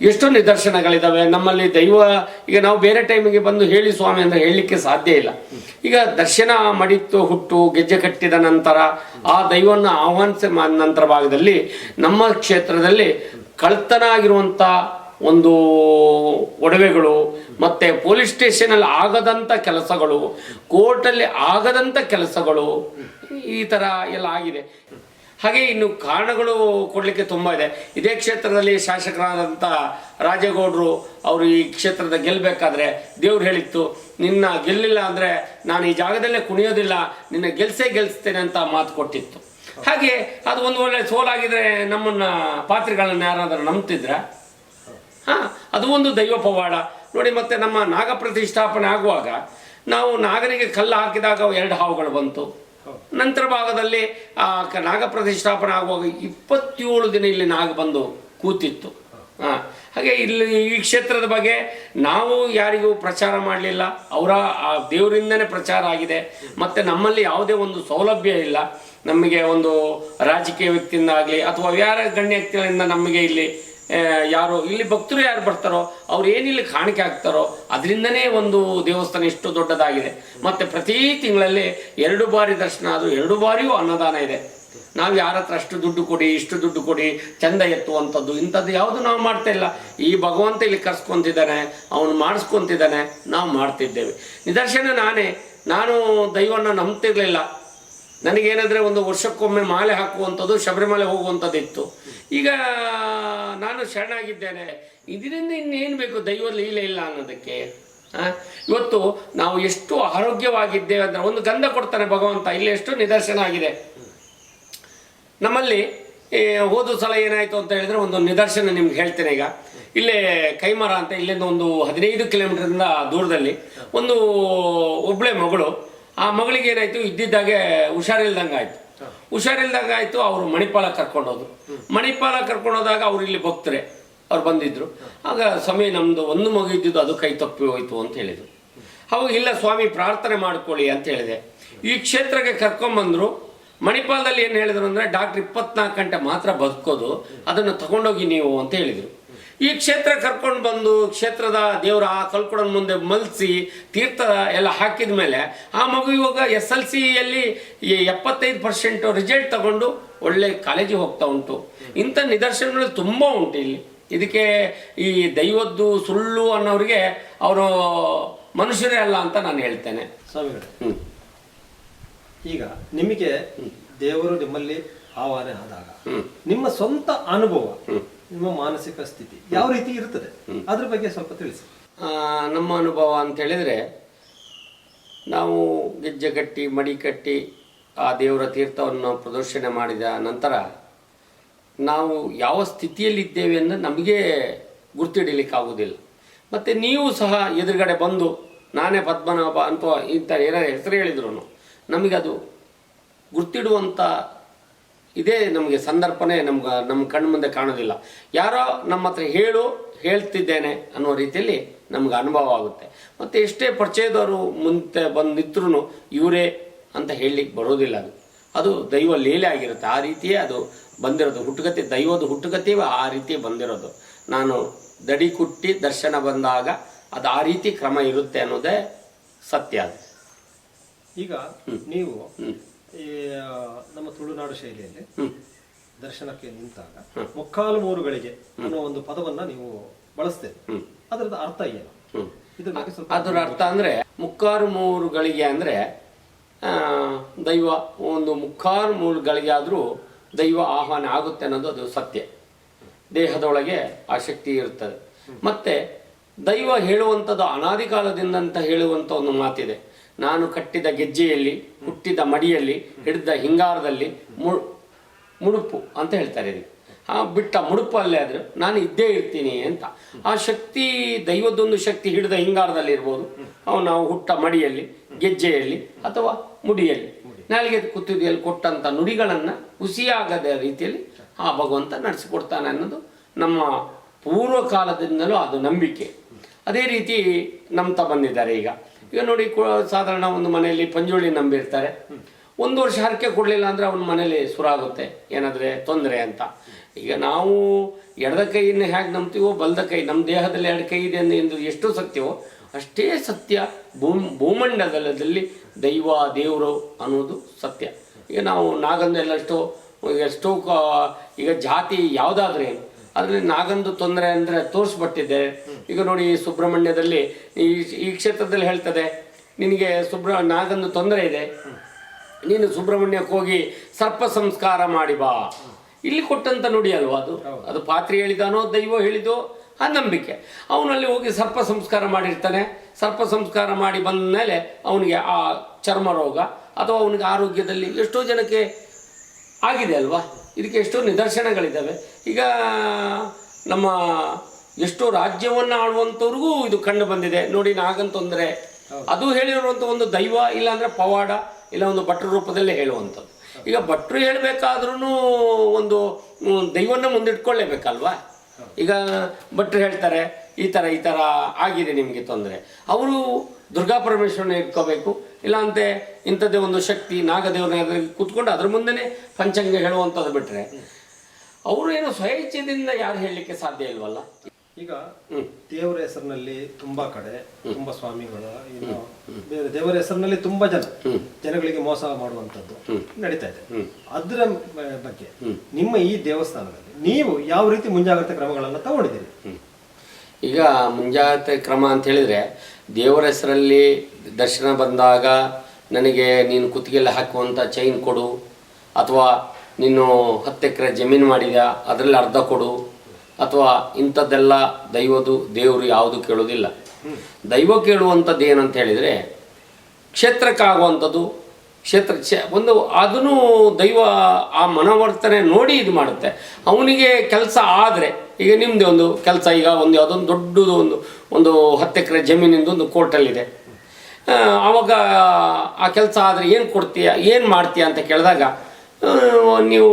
ಎಷ್ಟೋ ನಿದರ್ಶನಗಳಿದ್ದಾವೆ ನಮ್ಮಲ್ಲಿ. ದೈವ ಈಗ ನಾವು ಬೇರೆ ಟೈಮಿಗೆ ಬಂದು ಹೇಳಿ ಸ್ವಾಮಿ ಅಂದರೆ ಹೇಳಲಿಕ್ಕೆ ಸಾಧ್ಯ ಇಲ್ಲ. ಈಗ ದರ್ಶನ ಮಡಿತು ಹುಟ್ಟು ಗೆಜ್ಜೆ ಕಟ್ಟಿದ ನಂತರ ಆ ದೈವವನ್ನು ಆಹ್ವಾನಿಸಿದ ನಂತರ ಭಾಗದಲ್ಲಿ ನಮ್ಮ ಕ್ಷೇತ್ರದಲ್ಲಿ ಕಳ್ತನ ಆಗಿರುವಂಥ ಒಂದು ಒಡವೆಗಳು, ಮತ್ತೆ ಪೊಲೀಸ್ ಸ್ಟೇಷನಲ್ಲಿ ಆಗದಂಥ ಕೆಲಸಗಳು, ಕೋರ್ಟಲ್ಲಿ ಆಗದಂಥ ಕೆಲಸಗಳು, ಈ ಥರ ಎಲ್ಲ ಆಗಿದೆ. ಹಾಗೆ ಇನ್ನು ಕಾರಣಗಳು ಕೊಡಲಿಕ್ಕೆ ತುಂಬ ಇದೆ. ಇದೇ ಕ್ಷೇತ್ರದಲ್ಲಿ ಶಾಸಕರಾದಂಥ ರಾಜೇಗೌಡರು ಅವರು ಈ ಕ್ಷೇತ್ರದ ಗೆಲ್ಲಬೇಕಾದ್ರೆ ದೇವ್ರು ಹೇಳಿತ್ತು, ನಿನ್ನ ಗೆಲ್ಲಿಲ್ಲ ಅಂದರೆ ನಾನು ಈ ಜಾಗದಲ್ಲೇ ಕುಣಿಯೋದಿಲ್ಲ, ನಿನ್ನ ಗೆಲ್ಲಿಸ್ತೇನೆ ಅಂತ ಮಾತು ಕೊಟ್ಟಿತ್ತು. ಹಾಗೆ ಅದು ಒಂದು ಒಳ್ಳೆ ಸೋಲಾಗಿದ್ರೆ ನಮ್ಮನ್ನು ಪಾತ್ರಿಗಳನ್ನ ಯಾರಾದರೂ ನಂಬ್ತಿದ್ರ? ಅದು ಒಂದು ದೈವ ಪವಾಡ ನೋಡಿ. ಮತ್ತೆ ನಮ್ಮ ನಾಗ ಪ್ರತಿಷ್ಠಾಪನೆ ಆಗುವಾಗ ನಾವು ನಾಗನಿಗೆ ಕಲ್ಲು ಹಾಕಿದಾಗ 2 ಹಾವುಗಳು ಬಂತು. ನಂತರ ಭಾಗದಲ್ಲಿ ಆ ನಾಗ ಪ್ರತಿಷ್ಠಾಪನೆ ಆಗುವಾಗ 27 ದಿನ ಇಲ್ಲಿ ನಾಗ ಬಂದು ಕೂತಿತ್ತು. ಹಾಗೆ ಇಲ್ಲಿ ಈ ಕ್ಷೇತ್ರದ ಬಗ್ಗೆ ನಾವು ಯಾರಿಗೂ ಪ್ರಚಾರ ಮಾಡಲಿಲ್ಲ, ಅವರ ಆ ದೇವರಿಂದನೇ ಪ್ರಚಾರ ಆಗಿದೆ. ಮತ್ತು ನಮ್ಮಲ್ಲಿ ಯಾವುದೇ ಒಂದು ಸೌಲಭ್ಯ ಇಲ್ಲ. ನಮಗೆ ಒಂದು ರಾಜಕೀಯ ವ್ಯಕ್ತಿಯಿಂದ ಆಗಲಿ ಅಥವಾ ಯಾರ ಗಣ್ಯ ವ್ಯಕ್ತಿಗಳಿಂದ ನಮಗೆ ಇಲ್ಲಿ ಯಾರು ಇಲ್ಲಿ ಭಕ್ತರು ಯಾರು ಬರ್ತಾರೋ ಅವ್ರು ಏನಿಲ್ಲಿ ಕಾಣಿಕೆ ಹಾಕ್ತಾರೋ ಅದರಿಂದನೇ ಒಂದು ದೇವಸ್ಥಾನ ಇಷ್ಟು ದೊಡ್ಡದಾಗಿದೆ. ಮತ್ತು ಪ್ರತಿ ತಿಂಗಳಲ್ಲಿ 2 ಬಾರಿ ದರ್ಶನ, ಅದು 2 ಬಾರಿಯೂ ಅನ್ನದಾನ ಇದೆ. ನಾವು ಯಾರ ಹತ್ರ ಅಷ್ಟು ದುಡ್ಡು ಕೊಡಿ ಇಷ್ಟು ದುಡ್ಡು ಕೊಡಿ ಚಂದ ಎತ್ತುವಂಥದ್ದು ಇಂಥದ್ದು ಯಾವುದು ನಾವು ಮಾಡ್ತಾ ಇಲ್ಲ. ಈ ಭಗವಂತ ಇಲ್ಲಿ ಕರ್ಸ್ಕೊತಿದ್ದಾನೆ, ಅವನು ಮಾಡಿಸ್ಕೊತಿದ್ದಾನೆ, ನಾವು ಮಾಡ್ತಿದ್ದೇವೆ. ನಿದರ್ಶನ ನಾನು ದೈವವನ್ನು ನಂಬ್ತಿರ್ಲಿಲ್ಲ. ನನಗೇನಾದರೆ ಒಂದು ವರ್ಷಕ್ಕೊಮ್ಮೆ ಮಾಲೆ ಹಾಕುವಂಥದ್ದು, ಶಬರಿಮಲೆ ಹೋಗುವಂಥದ್ದು ಇತ್ತು. ಈಗ ನಾನು ಶರಣಾಗಿದ್ದೇನೆ, ಇದರಿಂದ ಇನ್ನೇನು ಬೇಕು, ದೈವ ಲೀಲೆ ಇಲ್ಲ ಅನ್ನೋದಕ್ಕೆ. ಇವತ್ತು ನಾವು ಎಷ್ಟು ಆರೋಗ್ಯವಾಗಿದ್ದೇವೆ ಅಂದರೆ ಒಂದು ಗಂಧ ಕೊಡ್ತಾನೆ ಭಗವಂತ. ಇಲ್ಲಿ ಎಷ್ಟು ನಿದರ್ಶನ ಆಗಿದೆ ನಮ್ಮಲ್ಲಿ. ಹೋದ ಸಲ ಏನಾಯಿತು ಅಂತ ಹೇಳಿದ್ರೆ ಒಂದು ನಿದರ್ಶನ ನಿಮ್ಗೆ ಹೇಳ್ತೇನೆ. ಈಗ ಇಲ್ಲೇ ಕೈಮರ ಅಂತ ಇಲ್ಲಿಂದ ಒಂದು 15 ಕಿಲೋಮೀಟರ್ದಿಂದ ದೂರದಲ್ಲಿ ಒಂದು ಒಬ್ಬಳೆ ಮಗಳು. ಆ ಮಗಳಿಗೆ ಏನಾಯಿತು, ಇದ್ದಿದ್ದಾಗೆ ಹುಷಾರಿಲ್ದಂಗೆ ಆಯಿತು. ಅವರು ಮಣಿಪಾಲ ಕರ್ಕೊಂಡೋದ್ರು. ಮಣಿಪಾಲ ಕರ್ಕೊಂಡೋದಾಗ ಅವ್ರು ಇಲ್ಲಿ ಭಕ್ತರೆ ಅವ್ರು ಬಂದಿದ್ದರು. ಆಗ ಸ್ವಾಮಿ ನಮ್ಮದು ಒಂದು ಮಗು ಇದ್ದಿದ್ದು ಅದು ಕೈ ತಪ್ಪಿ ಹೋಯಿತು ಅಂತ ಹೇಳಿದರು. ಅವಾಗ ಇಲ್ಲ ಸ್ವಾಮಿ ಪ್ರಾರ್ಥನೆ ಮಾಡ್ಕೊಳ್ಳಿ ಅಂತ ಹೇಳಿದೆ. ಈ ಕ್ಷೇತ್ರಕ್ಕೆ ಕರ್ಕೊಂಬಂದರು. ಮಣಿಪಾಲದಲ್ಲಿ ಏನು ಹೇಳಿದ್ರು ಅಂದರೆ ಡಾಕ್ಟ್ರ್ 24 ಗಂಟೆ ಮಾತ್ರ ಬದುಕೋದು, ಅದನ್ನು ತಗೊಂಡೋಗಿ ನೀವು ಅಂತ ಹೇಳಿದರು. ಈ ಕ್ಷೇತ್ರ ಕರ್ಕೊಂಡು ಬಂದು ಕ್ಷೇತ್ರದ ದೇವರ ಆ ಕಲ್ಕೊಡೋನ್ ಮುಂದೆ ಮಲಸಿ ತೀರ್ಥ ಎಲ್ಲ ಹಾಕಿದ ಮೇಲೆ ಆ ಮಗು ಇವಾಗ SLCಯಲ್ಲಿ 75% ರಿಸಲ್ಟ್ ತಗೊಂಡು ಒಳ್ಳೆ ಕಾಲೇಜಿಗೆ ಹೋಗ್ತಾ ಉಂಟು. ಇಂಥ ನಿದರ್ಶನಗಳು ತುಂಬ ಉಂಟು ಇಲ್ಲಿ. ಇದಕ್ಕೆ ಈ ದೈವದ್ದು ಸುಳ್ಳು ಅನ್ನೋರಿಗೆ ಅವರು ಮನುಷ್ಯರೇ ಅಲ್ಲ ಅಂತ ನಾನು ಹೇಳ್ತೇನೆ. ಸ್ವಾಮಿಗಳೇ, ಈಗ ನಿಮಗೆ ದೇವರು ನಿಮ್ಮಲ್ಲಿ ಆಹ್ವಾನ ಆದಾಗ ನಿಮ್ಮ ಸ್ವಂತ ಅನುಭವ, ನಿಮ್ಮ ಮಾನಸಿಕ ಸ್ಥಿತಿ ಯಾವ ರೀತಿ ಇರ್ತದೆ, ಅದ್ರ ಬಗ್ಗೆ ಸ್ವಲ್ಪ ತಿಳಿಸಿ. ನಮ್ಮ ಅನುಭವ ಅಂತ ಹೇಳಿದರೆ, ನಾವು ಗೆಜ್ಜೆ ಕಟ್ಟಿ ಮಡಿ ಕಟ್ಟಿ ಆ ದೇವರ ತೀರ್ಥವನ್ನು ಪ್ರದರ್ಶನ ಮಾಡಿದ ನಂತರ ನಾವು ಯಾವ ಸ್ಥಿತಿಯಲ್ಲಿದ್ದೇವೆ ಎಂದು ನಮಗೆ ಗುರ್ತಿಡಲಿಕ್ಕಾಗೋದಿಲ್ಲ. ಮತ್ತು ನೀವು ಸಹ ಎದುರುಗಡೆ ಬಂದು ನಾನೇ ಪದ್ಮನಾಭ ಅಂತ ಇಂಥ ಏನಾರು ಹೆಸರು ಹೇಳಿದ್ರು ನಮಗೆ ಅದು ಗುರ್ತಿಡುವಂಥ ಇದೇ ನಮಗೆ ಸಂದರ್ಭನೇ ನಮ್ಮ ಕಣ್ಣು ಮುಂದೆ ಕಾಣೋದಿಲ್ಲ. ಯಾರೋ ನಮ್ಮ ಹತ್ರ ಹೇಳ್ತಿದ್ದೇನೆ ಅನ್ನೋ ರೀತಿಯಲ್ಲಿ ನಮ್ಗೆ ಅನುಭವ ಆಗುತ್ತೆ. ಮತ್ತು ಎಷ್ಟೇ ಪರಿಚಯದವರು ಮುಂದೆ ಬಂದು ನಿಂತರೂ ಇವರೇ ಅಂತ ಹೇಳಲಿಕ್ಕೆ ಬರೋದಿಲ್ಲ. ಅದು ದೈವ ಲೀಲೆ ಆಗಿರುತ್ತೆ. ಆ ರೀತಿಯೇ ಅದು ಬಂದಿರೋದು. ಹುಟ್ಟುಗತೆ ದೈವದ ಹುಟ್ಟುಗತೆಯೂ ಆ ರೀತಿ ಬಂದಿರೋದು. ನಾನು ದಡಿ ಕುಟ್ಟಿ ದರ್ಶನ ಬಂದಾಗ ಅದು ಆ ರೀತಿ ಕ್ರಮ ಇರುತ್ತೆ ಅನ್ನೋದೇ ಸತ್ಯ. ಅದು ಈಗ ನೀವು ಈ ನಮ್ಮ ತುಳುನಾಡು ಶೈಲಿಯಲ್ಲಿ ದರ್ಶನಕ್ಕೆ ನಿಂತಾಗ 3 ಗಳಿಗೆ ಅನ್ನೋ ಒಂದು ಪದವನ್ನ ನೀವು ಬಳಸ್ತೇವೆ. ಅದರದ ಅರ್ಥ ಏನು? ಅದರ ಅರ್ಥ ಅಂದ್ರೆ 3 ಗಳಿಗೆ ಅಂದ್ರೆ ದೈವ ಒಂದು 3 ಗಳಿಗೆ ಆದರೂ ದೈವ ಆಹ್ವಾನ ಆಗುತ್ತೆ ಅನ್ನೋದು ಅದು ಸತ್ಯ. ದೇಹದೊಳಗೆ ಆ ಶಕ್ತಿ ಇರ್ತದೆ. ಮತ್ತೆ ದೈವ ಹೇಳುವಂಥದ್ದು ಅನಾದಿ ಕಾಲದಿಂದ ಅಂತ ಹೇಳುವಂಥ ಒಂದು ಮಾತಿದೆ. ನಾನು ಕಟ್ಟಿದ ಗೆಜ್ಜೆಯಲ್ಲಿ, ಹುಟ್ಟಿದ ಮಡಿಯಲ್ಲಿ, ಹಿಡಿದ ಹಿಂಗಾರದಲ್ಲಿ ಮುಡುಪು ಅಂತ ಹೇಳ್ತಾರೆ. ಇದಕ್ಕೆ ಬಿಟ್ಟ ಮುಡುಪಲ್ಲೇ ಆದರೂ ನಾನು ಇದ್ದೇ ಇರ್ತೀನಿ ಅಂತ. ಆ ಶಕ್ತಿ ದೈವದೊಂದು ಶಕ್ತಿ ಹಿಡಿದ ಹಿಂಗಾರದಲ್ಲಿ ಇರ್ಬೋದು, ನಾವು ಹುಟ್ಟ ಮಡಿಯಲ್ಲಿ, ಗೆಜ್ಜೆಯಲ್ಲಿ ಅಥವಾ ಮುಡಿಯಲ್ಲಿ, ನಾಲಿಗೆ ಕುತ್ತಿಗೆಯಲ್ಲಿ ಕೊಟ್ಟಂಥ ನುಡಿಗಳನ್ನು ಹುಸಿಯಾಗದ ರೀತಿಯಲ್ಲಿ ಆ ಭಗವಂತ ನಡೆಸಿಕೊಡ್ತಾನೆ ಅನ್ನೋದು ನಮ್ಮ ಪೂರ್ವಕಾಲದಿಂದಲೂ ಅದು ನಂಬಿಕೆ. ಅದೇ ರೀತಿ ನಂಬ್ತಾ ಬಂದಿದ್ದಾರೆ. ಈಗ ನೋಡಿ, ಸಾಧಾರಣ ಒಂದು ಮನೆಯಲ್ಲಿ ಪಂಜುಳಿ ನಂಬಿರ್ತಾರೆ. 1 ವರ್ಷ ಹರಕೆ ಕೊಡಲಿಲ್ಲ ಅಂದರೆ ಅವನ ಮನೇಲಿ ಸುರಾಗುತ್ತೆ, ಏನಾದರೆ ತೊಂದರೆ ಅಂತ. ಈಗ ನಾವು ಎಡದ ಕೈಯನ್ನು ಹೇಗೆ ನಂಬ್ತೀವೋ, ಬಲದ ಕೈ, ನಮ್ಮ ದೇಹದಲ್ಲಿ 2 ಕೈ ಇದೆ ಎಂದು ಎಷ್ಟು ಸತ್ಯವೋ ಅಷ್ಟೇ ಸತ್ಯ ಭೂಮಂಡಲದಲ್ಲಿ ದೈವ ದೇವರು ಅನ್ನೋದು ಸತ್ಯ. ಈಗ ನಾವು ನಾಗಂದು ಎಷ್ಟೋ ಈಗ ಜಾತಿ ಯಾವುದಾದ್ರೆ ಅದರಲ್ಲಿ ನಾಗಂದು ತೊಂದರೆ ಅಂದರೆ ತೋರಿಸ್ಬಿಟ್ಟಿದೆ. ಈಗ ನೋಡಿ, ಸುಬ್ರಹ್ಮಣ್ಯದಲ್ಲಿ ಈ ಕ್ಷೇತ್ರದಲ್ಲಿ ಹೇಳ್ತದೆ, ನಿನಗೆ ನಾಗಂದು ತೊಂದರೆ ಇದೆ, ನೀನು ಸುಬ್ರಹ್ಮಣ್ಯಕ್ಕೆ ಹೋಗಿ ಸರ್ಪ ಸಂಸ್ಕಾರ ಮಾಡಿ ಬಾ. ಇಲ್ಲಿ ಕೊಟ್ಟಂತ ನುಡಿ ಅಲ್ವಾ ಅದು ಪಾತ್ರಿ ಹೇಳಿದಾನೋ ದೈವ ಹೇಳಿದೋ ಆ ನಂಬಿಕೆ. ಅವನಲ್ಲಿ ಹೋಗಿ ಸರ್ಪ ಸಂಸ್ಕಾರ ಮಾಡಿರ್ತಾನೆ. ಸರ್ಪ ಸಂಸ್ಕಾರ ಮಾಡಿ ಬಂದ ಮೇಲೆ ಅವನಿಗೆ ಆ ಚರ್ಮ ರೋಗ ಅಥವಾ ಅವನಿಗೆ ಆರೋಗ್ಯದಲ್ಲಿ ಎಷ್ಟೋ ಜನಕ್ಕೆ ಆಗಿದೆ ಅಲ್ವಾ. ಇದಕ್ಕೆ ಎಷ್ಟೋ ನಿದರ್ಶನಗಳಿದ್ದಾವೆ. ಈಗ ನಮ್ಮ ಎಷ್ಟೋ ರಾಜ್ಯವನ್ನು ಆಳುವಂಥವ್ರಿಗೂ ಇದು ಕಂಡು ಬಂದಿದೆ ನೋಡಿ. ನಾಗನ್ ತೊಂದರೆ ಅದು ಹೇಳಿರುವಂಥ ಒಂದು ದೈವ, ಇಲ್ಲಾಂದರೆ ಪವಾಡ, ಇಲ್ಲ ಒಂದು ಭಟ್ರ ರೂಪದಲ್ಲೇ ಹೇಳುವಂಥದ್ದು. ಈಗ ಭಟ್ರು ಹೇಳಬೇಕಾದ್ರೂ ಒಂದು ದೈವನ ಮುಂದಿಟ್ಕೊಳ್ಳೇಬೇಕಲ್ವಾ. ಈಗ ಭಟ್ರು ಹೇಳ್ತಾರೆ ಈ ಥರ ಆಗಿದೆ ನಿಮಗೆ ತೊಂದರೆ, ಅವರು ದುರ್ಗಾ ಪರಮೇಶ್ವರನ ಇಟ್ಕೋಬೇಕು, ಇಲ್ಲಾಂತೆ ಇಂಥದ್ದೇ ಒಂದು ಶಕ್ತಿ ನಾಗದೇವ್ರನ್ನ ಕೂತ್ಕೊಂಡು ಅದ್ರ ಮುಂದೆನೇ ಪಂಚಾಂಗ ಹೇಳುವಂಥದ್ದು ಬಿಟ್ಟರೆ ಅವರು ಏನು ಸ್ವಇಚ್ಛೆಯಿಂದ ಯಾರು ಹೇಳಲಿಕ್ಕೆ ಸಾಧ್ಯ ಇಲ್ವಲ್ಲ. ಈಗ ದೇವರ ಹೆಸರಿನಲ್ಲಿ ತುಂಬಾ ಕಡೆ ತುಂಬಾ ಸ್ವಾಮಿಗಳು, ಇನ್ನು ಬೇರೆ ದೇವರ ಹೆಸರಿನಲ್ಲಿ ತುಂಬಾ ಜನಗಳಿಗೆ ಮೋಸ ಮಾಡುವಂಥದ್ದು ನಡೀತಾ ಇದೆ. ಅದರ ಬಗ್ಗೆ ನಿಮ್ಮ ಈ ದೇವಸ್ಥಾನದಲ್ಲಿ ನೀವು ಯಾವ ರೀತಿ ಮುಂಜಾಗ್ರತೆ ಕ್ರಮಗಳನ್ನು ತಗೊಂಡಿದ್ದೀರಿ? ಈಗ ಮುಂಜಾಗ್ರತೆ ಕ್ರಮ ಅಂತ ಹೇಳಿದರೆ, ದೇವರ ಹೆಸರಲ್ಲಿ ದರ್ಶನ ಬಂದಾಗ ನನಗೆ ನೀನು ಕುತ್ತಿಗೆಲ್ಲ ಹಾಕುವಂಥ ಚೈನ್ ಕೊಡು, ಅಥವಾ ನೀನು 10 ಎಕರೆ ಜಮೀನು ಮಾಡಿದ ಅದರಲ್ಲಿ ಅರ್ಧ ಕೊಡು, ಅಥವಾ ಇಂಥದ್ದೆಲ್ಲ ದೇವರು ಯಾವುದು ಕೇಳೋದಿಲ್ಲ. ದೈವ ಕೇಳುವಂಥದ್ದು ಏನಂತ ಹೇಳಿದರೆ, ಕ್ಷೇತ್ರಕ್ಕಾಗುವಂಥದ್ದು ಒಂದು ಅದನ್ನು ದೈವ ಆ ಮನವರ್ತನೆ ನೋಡಿ ಇದು ಮಾಡುತ್ತೆ. ಅವನಿಗೆ ಕೆಲಸ ಆದರೆ ಈಗ ನಿಮ್ಮದೇ ಒಂದು ಕೆಲಸ, ಈಗ ಒಂದು ಯಾವುದೊಂದು ದೊಡ್ಡದು ಒಂದು 10 ಎಕರೆ ಜಮೀನಿಂದ ಒಂದು ಕೋರ್ಟಲ್ಲಿದೆ. ಆವಾಗ ಆ ಕೆಲಸ ಆದರೆ ಏನು ಕೊಡ್ತೀಯ, ಏನು ಮಾಡ್ತೀಯ ಅಂತ ಕೇಳಿದಾಗ ನೀವು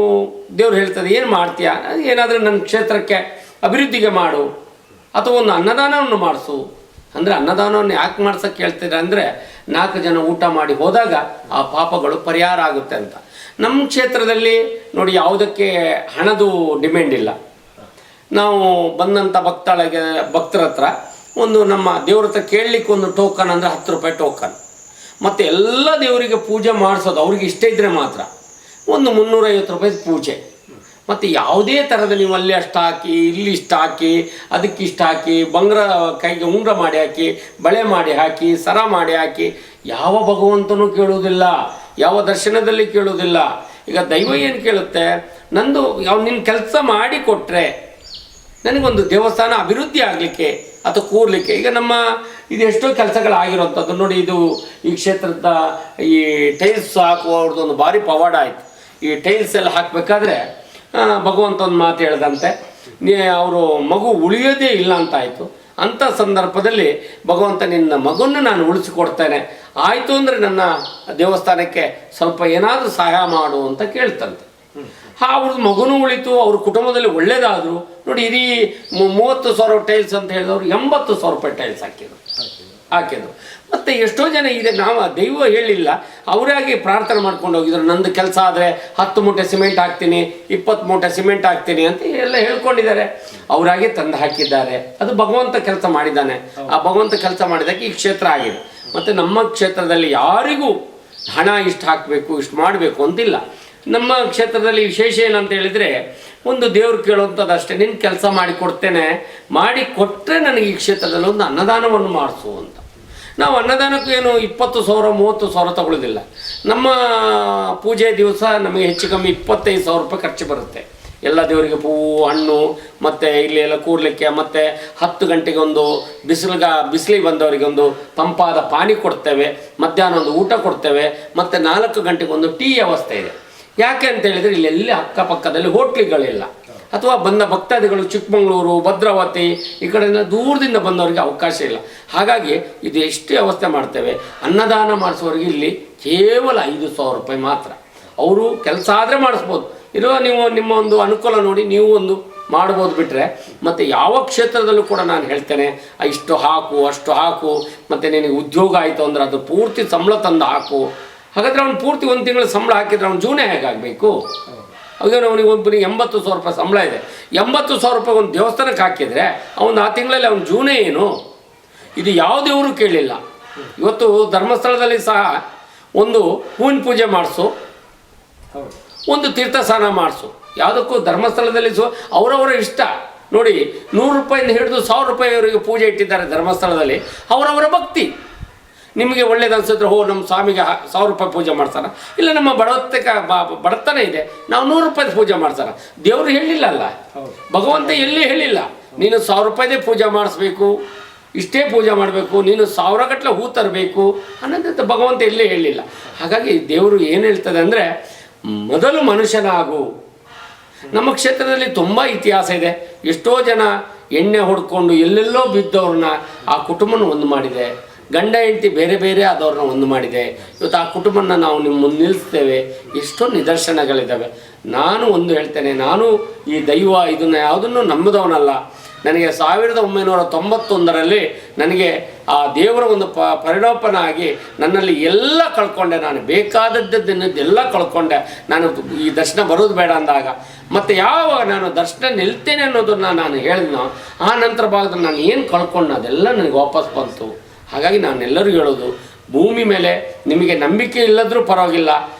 ದೇವ್ರು ಹೇಳ್ತದೆ ಏನು ಮಾಡ್ತೀಯ, ಏನಾದರೂ ನನ್ನ ಕ್ಷೇತ್ರಕ್ಕೆ ಅಭಿವೃದ್ಧಿಗೆ ಮಾಡು ಅಥವಾ ಒಂದು ಅನ್ನದಾನವನ್ನು ಮಾಡಿಸು. ಅಂದರೆ ಅನ್ನದಾನವನ್ನು ಯಾಕೆ ಮಾಡ್ಸೋಕ್ಕೆ ಹೇಳ್ತೀರ ಅಂದರೆ 4 ಜನ ಊಟ ಮಾಡಿ ಹೋದಾಗ ಆ ಪಾಪಗಳು ಪರಿಹಾರ ಆಗುತ್ತೆ ಅಂತ. ನಮ್ಮ ಕ್ಷೇತ್ರದಲ್ಲಿ ನೋಡಿ ಯಾವುದಕ್ಕೆ ಹಣದು ಡಿಮ್ಯಾಂಡ್ ಇಲ್ಲ. ನಾವು ಬಂದಂಥ ಭಕ್ತರ ಹತ್ರ ಒಂದು ನಮ್ಮ ದೇವ್ರ ಹತ್ರ ಕೇಳಲಿಕ್ಕೆ ಒಂದು ಟೋಕನ್ ಅಂದರೆ 10 ರೂಪಾಯಿ ಟೋಕನ್. ಮತ್ತು ಎಲ್ಲ ದೇವರಿಗೆ ಪೂಜೆ ಮಾಡಿಸೋದು ಅವ್ರಿಗೆ ಇಷ್ಟ ಇದ್ದರೆ ಮಾತ್ರ ಒಂದು 350 ರೂಪಾಯಿ ಪೂಜೆ. ಮತ್ತು ಯಾವುದೇ ಥರದ ನೀವು ಅಲ್ಲಿ ಅಷ್ಟು ಹಾಕಿ ಇಲ್ಲಿ ಇಷ್ಟು ಹಾಕಿ ಅದಕ್ಕಿಷ್ಟು ಹಾಕಿ ಬಂಗಾರ ಕೈಗೆ ಉಂಗುರ ಮಾಡಿ ಹಾಕಿ ಬಳೆ ಮಾಡಿ ಹಾಕಿ ಸರ ಮಾಡಿ ಹಾಕಿ ಯಾವ ಭಗವಂತನೂ ಕೇಳುವುದಿಲ್ಲ, ಯಾವ ದರ್ಶನದಲ್ಲಿ ಕೇಳುವುದಿಲ್ಲ. ಈಗ ದೈವ ಏನು ಕೇಳುತ್ತೆ, ನಂದು ನಿನ್ನ ಕೆಲಸ ಮಾಡಿ ಕೊಟ್ಟರೆ ನನಗೊಂದು ದೇವಸ್ಥಾನ ಅಭಿವೃದ್ಧಿ ಆಗಲಿಕ್ಕೆ ಅಥವಾ ಕೂರಲಿಕ್ಕೆ. ಈಗ ನಮ್ಮ ಇದು ಎಷ್ಟೋ ಕೆಲಸಗಳಾಗಿರೋಂಥದ್ದು ನೋಡಿ. ಇದು ಈ ಕ್ಷೇತ್ರದ ಈ ಟೈಲ್ಸ್ ಹಾಕುವವ್ರದ್ದೊಂದು ಭಾರಿ ಪವಾಡ ಆಯಿತು. ಈ ಟೈಲ್ಸ್ ಎಲ್ಲ ಹಾಕಬೇಕಾದ್ರೆ ಭಗವಂತ ಒಂದು ಮಾತು ಹೇಳ್ದಂತೆ, ಅವರು ಮಗು ಉಳಿಯೋದೇ ಇಲ್ಲ ಅಂತ ಆಯಿತು. ಅಂಥ ಸಂದರ್ಭದಲ್ಲಿ ಭಗವಂತ ನಿನ್ನ ಮಗುವನ್ನು ನಾನು ಉಳಿಸಿಕೊಡ್ತೇನೆ, ಆಯಿತು ಅಂದರೆ ನನ್ನ ದೇವಸ್ಥಾನಕ್ಕೆ ಸ್ವಲ್ಪ ಏನಾದರೂ ಸಹಾಯ ಮಾಡು ಅಂತ ಕೇಳ್ತಂತೆ. ಅವ್ರದ್ದು ಮಗುನೂ ಉಳಿತು, ಅವ್ರ ಕುಟುಂಬದಲ್ಲಿ ಒಳ್ಳೇದಾದರು. ನೋಡಿ ಇಡೀ 30,000 ಟೈಲ್ಸ್ ಅಂತ ಹೇಳಿದವರು 80,000 ರೂಪಾಯಿ ಟೈಲ್ಸ್ ಹಾಕಿದ್ರು. ಮತ್ತು ಎಷ್ಟೋ ಜನ ಇದೆ, ನಾವು ದೈವ ಹೇಳಿಲ್ಲ, ಅವರಾಗಿ ಪ್ರಾರ್ಥನೆ ಮಾಡ್ಕೊಂಡು ಹೋಗಿದ್ರು. ನಂದು ಕೆಲಸ ಆದರೆ 10 ಮೂಟೆ ಸಿಮೆಂಟ್ ಹಾಕ್ತೀನಿ, 20 ಮೂಟೆ ಸಿಮೆಂಟ್ ಹಾಕ್ತೀನಿ ಅಂತ ಎಲ್ಲ ಹೇಳ್ಕೊಂಡಿದ್ದಾರೆ. ಅವರಾಗೆ ತಂದು ಹಾಕಿದ್ದಾರೆ. ಅದು ಭಗವಂತ ಕೆಲಸ ಮಾಡಿದ್ದಾನೆ. ಆ ಭಗವಂತ ಕೆಲಸ ಮಾಡಿದ್ದಕ್ಕೆ ಈ ಕ್ಷೇತ್ರ ಆಗಿದೆ. ಮತ್ತು ನಮ್ಮ ಕ್ಷೇತ್ರದಲ್ಲಿ ಯಾರಿಗೂ ಹಣ ಇಷ್ಟು ಹಾಕಬೇಕು ಇಷ್ಟು ಮಾಡಬೇಕು ಅಂತಿಲ್ಲ. ನಮ್ಮ ಕ್ಷೇತ್ರದಲ್ಲಿ ವಿಶೇಷ ಏನಂತ ಹೇಳಿದರೆ, ಒಂದು ದೇವ್ರು ಕೇಳುವಂಥದ್ದು ಅಷ್ಟೇ, ನಿನ್ನ ಕೆಲಸ ಮಾಡಿ ಕೊಡ್ತೇನೆ, ಮಾಡಿ ಕೊಟ್ಟರೆ ನನಗೆ ಈ ಕ್ಷೇತ್ರದಲ್ಲಿ ಒಂದು ಅನ್ನದಾನವನ್ನು ಮಾಡಿಸು ಅಂತ. ನಾವು ಅನ್ನದಾನಕ್ಕೂ ಏನು 20,000 30,000 ತಗೊಳ್ಳೋದಿಲ್ಲ. ನಮ್ಮ ಪೂಜೆ ದಿವಸ ನಮಗೆ ಹೆಚ್ಚು ಕಮ್ಮಿ 25,000 ರೂಪಾಯಿ ಖರ್ಚು ಬರುತ್ತೆ. ಎಲ್ಲ ದೇವರಿಗೆ ಹೂವು ಹಣ್ಣು ಮತ್ತು ಇಲ್ಲಿ ಎಲ್ಲ ಕೂರಲಿಕ್ಕೆ. ಮತ್ತು 10 ಗಂಟೆಗೆ ಒಂದು ಬಿಸಿಲಿಗೆ ಬಂದವರಿಗೆ ಒಂದು ತಂಪಾದ ಪಾನಿ ಕೊಡ್ತೇವೆ, ಮಧ್ಯಾಹ್ನ ಒಂದು ಊಟ ಕೊಡ್ತೇವೆ, ಮತ್ತು 4 ಗಂಟೆಗೆ ಒಂದು ಟೀ ವ್ಯವಸ್ಥೆ ಇದೆ. ಯಾಕೆ ಅಂತ ಹೇಳಿದರೆ ಇಲ್ಲೆಲ್ಲಿ ಅಕ್ಕಪಕ್ಕದಲ್ಲಿ ಹೋಟ್ಲಿಗಳಿಲ್ಲ, ಅಥವಾ ಬಂದ ಭಕ್ತಾದಿಗಳು ಚಿಕ್ಕಮಗಳೂರು ಭದ್ರಾವತಿ ಈ ಕಡೆಯಿಂದ ದೂರದಿಂದ ಬಂದವರಿಗೆ ಅವಕಾಶ ಇಲ್ಲ. ಹಾಗಾಗಿ ಇದು ಎಷ್ಟು ವ್ಯವಸ್ಥೆ ಮಾಡ್ತೇವೆ. ಅನ್ನದಾನ ಮಾಡಿಸೋರಿಗೆ ಇಲ್ಲಿ ಕೇವಲ 5,000 ರೂಪಾಯಿ ಮಾತ್ರ. ಅವರು ಕೆಲಸ ಆದರೆ ಮಾಡಿಸ್ಬೋದು, ಇರುವ ನೀವು ನಿಮ್ಮ ಒಂದು ಅನುಕೂಲ ನೋಡಿ ನೀವು ಒಂದು ಮಾಡ್ಬೋದು ಬಿಟ್ಟರೆ. ಮತ್ತು ಯಾವ ಕ್ಷೇತ್ರದಲ್ಲೂ ಕೂಡ ನಾನು ಹೇಳ್ತೇನೆ, ಇಷ್ಟು ಹಾಕು ಅಷ್ಟು ಹಾಕು, ಮತ್ತು ನಿನಗೆ ಉದ್ಯೋಗ ಆಯಿತು ಅಂದರೆ ಅದು ಪೂರ್ತಿ ಸಂಬಳ ತಂದು ಹಾಕು. ಹಾಗಾದರೆ ಅವ್ನು ಪೂರ್ತಿ 1 ತಿಂಗಳು ಸಂಬಳ ಹಾಕಿದರೆ ಅವ್ನು ಜೀವನ ಹೇಗಾಗಬೇಕು? ಅವಾಗ ಅವನಿಗೆ ಒಬ್ಬನಿಗೆ 80,000 ರೂಪಾಯಿ ಸಂಬಳ ಇದೆ. 80,000 ರೂಪಾಯಿ ಒಂದು ದೇವಸ್ಥಾನಕ್ಕೆ ಹಾಕಿದರೆ ಅವನು ಆ ತಿಂಗಳಲ್ಲಿ ಅವನ ಜೀವನ ಏನು? ಇದು ಯಾವುದೇವರು ಕೇಳಿಲ್ಲ. ಇವತ್ತು ಧರ್ಮಸ್ಥಳದಲ್ಲಿ ಸಹ ಒಂದು ಹೂವಿನ ಪೂಜೆ ಮಾಡಿಸು, ಒಂದು ತೀರ್ಥ ಸ್ನಾನ ಮಾಡಿಸು. ಯಾವುದಕ್ಕೂ ಧರ್ಮಸ್ಥಳದಲ್ಲಿ ಅವರವರ ಇಷ್ಟ ನೋಡಿ. 100 ರೂಪಾಯಿಂದ ಹಿಡಿದು 1,000 ರೂಪಾಯಿವರೆಗೆ ಪೂಜೆ ಇಟ್ಟಿದ್ದಾರೆ ಧರ್ಮಸ್ಥಳದಲ್ಲಿ. ಅವರವರ ಭಕ್ತಿ. ನಿಮಗೆ ಒಳ್ಳೇದು ಅನಿಸಿದ್ರೆ ನಮ್ಮ ಸ್ವಾಮಿಗೆ 1,000 ರೂಪಾಯಿ ಪೂಜೆ ಮಾಡ್ತಾರೆ, ಇಲ್ಲ ನಮ್ಮ ಬಡತನ ಇದೆ ನಾವು 100 ರೂಪಾಯಿ ಪೂಜೆ ಮಾಡ್ತಾರೆ. ದೇವರು ಹೇಳಿಲ್ಲ ಅಲ್ಲ, ಭಗವಂತ ಎಲ್ಲಿ ಹೇಳಿಲ್ಲ ನೀನು 1,000 ರೂಪಾಯಿದೇ ಪೂಜೆ ಮಾಡಿಸ್ಬೇಕು, ಇಷ್ಟೇ ಪೂಜೆ ಮಾಡಬೇಕು, ನೀನು 1,000 ಗಟ್ಟಲೆ ಹೂ ತರಬೇಕು ಅನ್ನೋದಂತ ಭಗವಂತ ಎಲ್ಲಿ ಹೇಳಿಲ್ಲ. ಹಾಗಾಗಿ ದೇವರು ಏನು ಹೇಳ್ತದೆ ಅಂದರೆ, ಮೊದಲು ಮನುಷ್ಯನಾಗು. ನಮ್ಮ ಕ್ಷೇತ್ರದಲ್ಲಿ ತುಂಬ ಇತಿಹಾಸ ಇದೆ. ಎಷ್ಟೋ ಜನ ಎಣ್ಣೆ ಹೊಡ್ಕೊಂಡು ಎಲ್ಲೆಲ್ಲೋ ಬಿದ್ದವ್ರನ್ನ ಆ ಕುಟುಂಬನ ಒಂದು ಮಾಡಿದೆ. ಗಂಡ ಹೆಂಡತಿ ಬೇರೆ ಬೇರೆ ಆದವ್ರನ್ನ ಒಂದು ಮಾಡಿದೆ. ಇವತ್ತು ಆ ಕುಟುಂಬನ ನಾವು ನಿಮ್ಮ ಮುಂದೆ ನಿಲ್ಲಿಸ್ತೇವೆ. ಎಷ್ಟೋ ನಿದರ್ಶನಗಳಿದ್ದಾವೆ. ನಾನು ಒಂದು ಹೇಳ್ತೇನೆ, ನಾನು ಈ ದೈವ ಇದನ್ನು ಯಾವುದನ್ನು ನಂಬಿದವನಲ್ಲ. ನನಗೆ 1991ರಲ್ಲಿ ನನಗೆ ಆ ದೇವರ ಒಂದು ಪರಿಣೋಪನ ಆಗಿ ನನ್ನಲ್ಲಿ ಎಲ್ಲ ಕಳ್ಕೊಂಡೆ. ನಾನು ಬೇಕಾದದ್ದನ್ನೆಲ್ಲ ಕಳ್ಕೊಂಡೆ. ನಾನು ಈ ದರ್ಶನ ಬರೋದು ಬೇಡ ಅಂದಾಗ, ಮತ್ತು ಯಾವಾಗ ನಾನು ದರ್ಶನ ನಿಲ್ತೇನೆ ಅನ್ನೋದನ್ನು ನಾನು ಹೇಳಿದ್ನೋ ಆ ನಂತರ ಭಾಗದಲ್ಲಿ ನಾನು ಏನು ಕಳ್ಕೊಂಡು ಅದೆಲ್ಲ ನನಗೆ ವಾಪಸ್ ಬಂತು. ಹಾಗಾಗಿ ನಾನೆಲ್ಲರಿಗೂ ಹೇಳೋದು, ಭೂಮಿ ಮೇಲೆ ನಿಮಗೆ ನಂಬಿಕೆ ಇಲ್ಲದ್ರೂ ಪರವಾಗಿಲ್ಲ,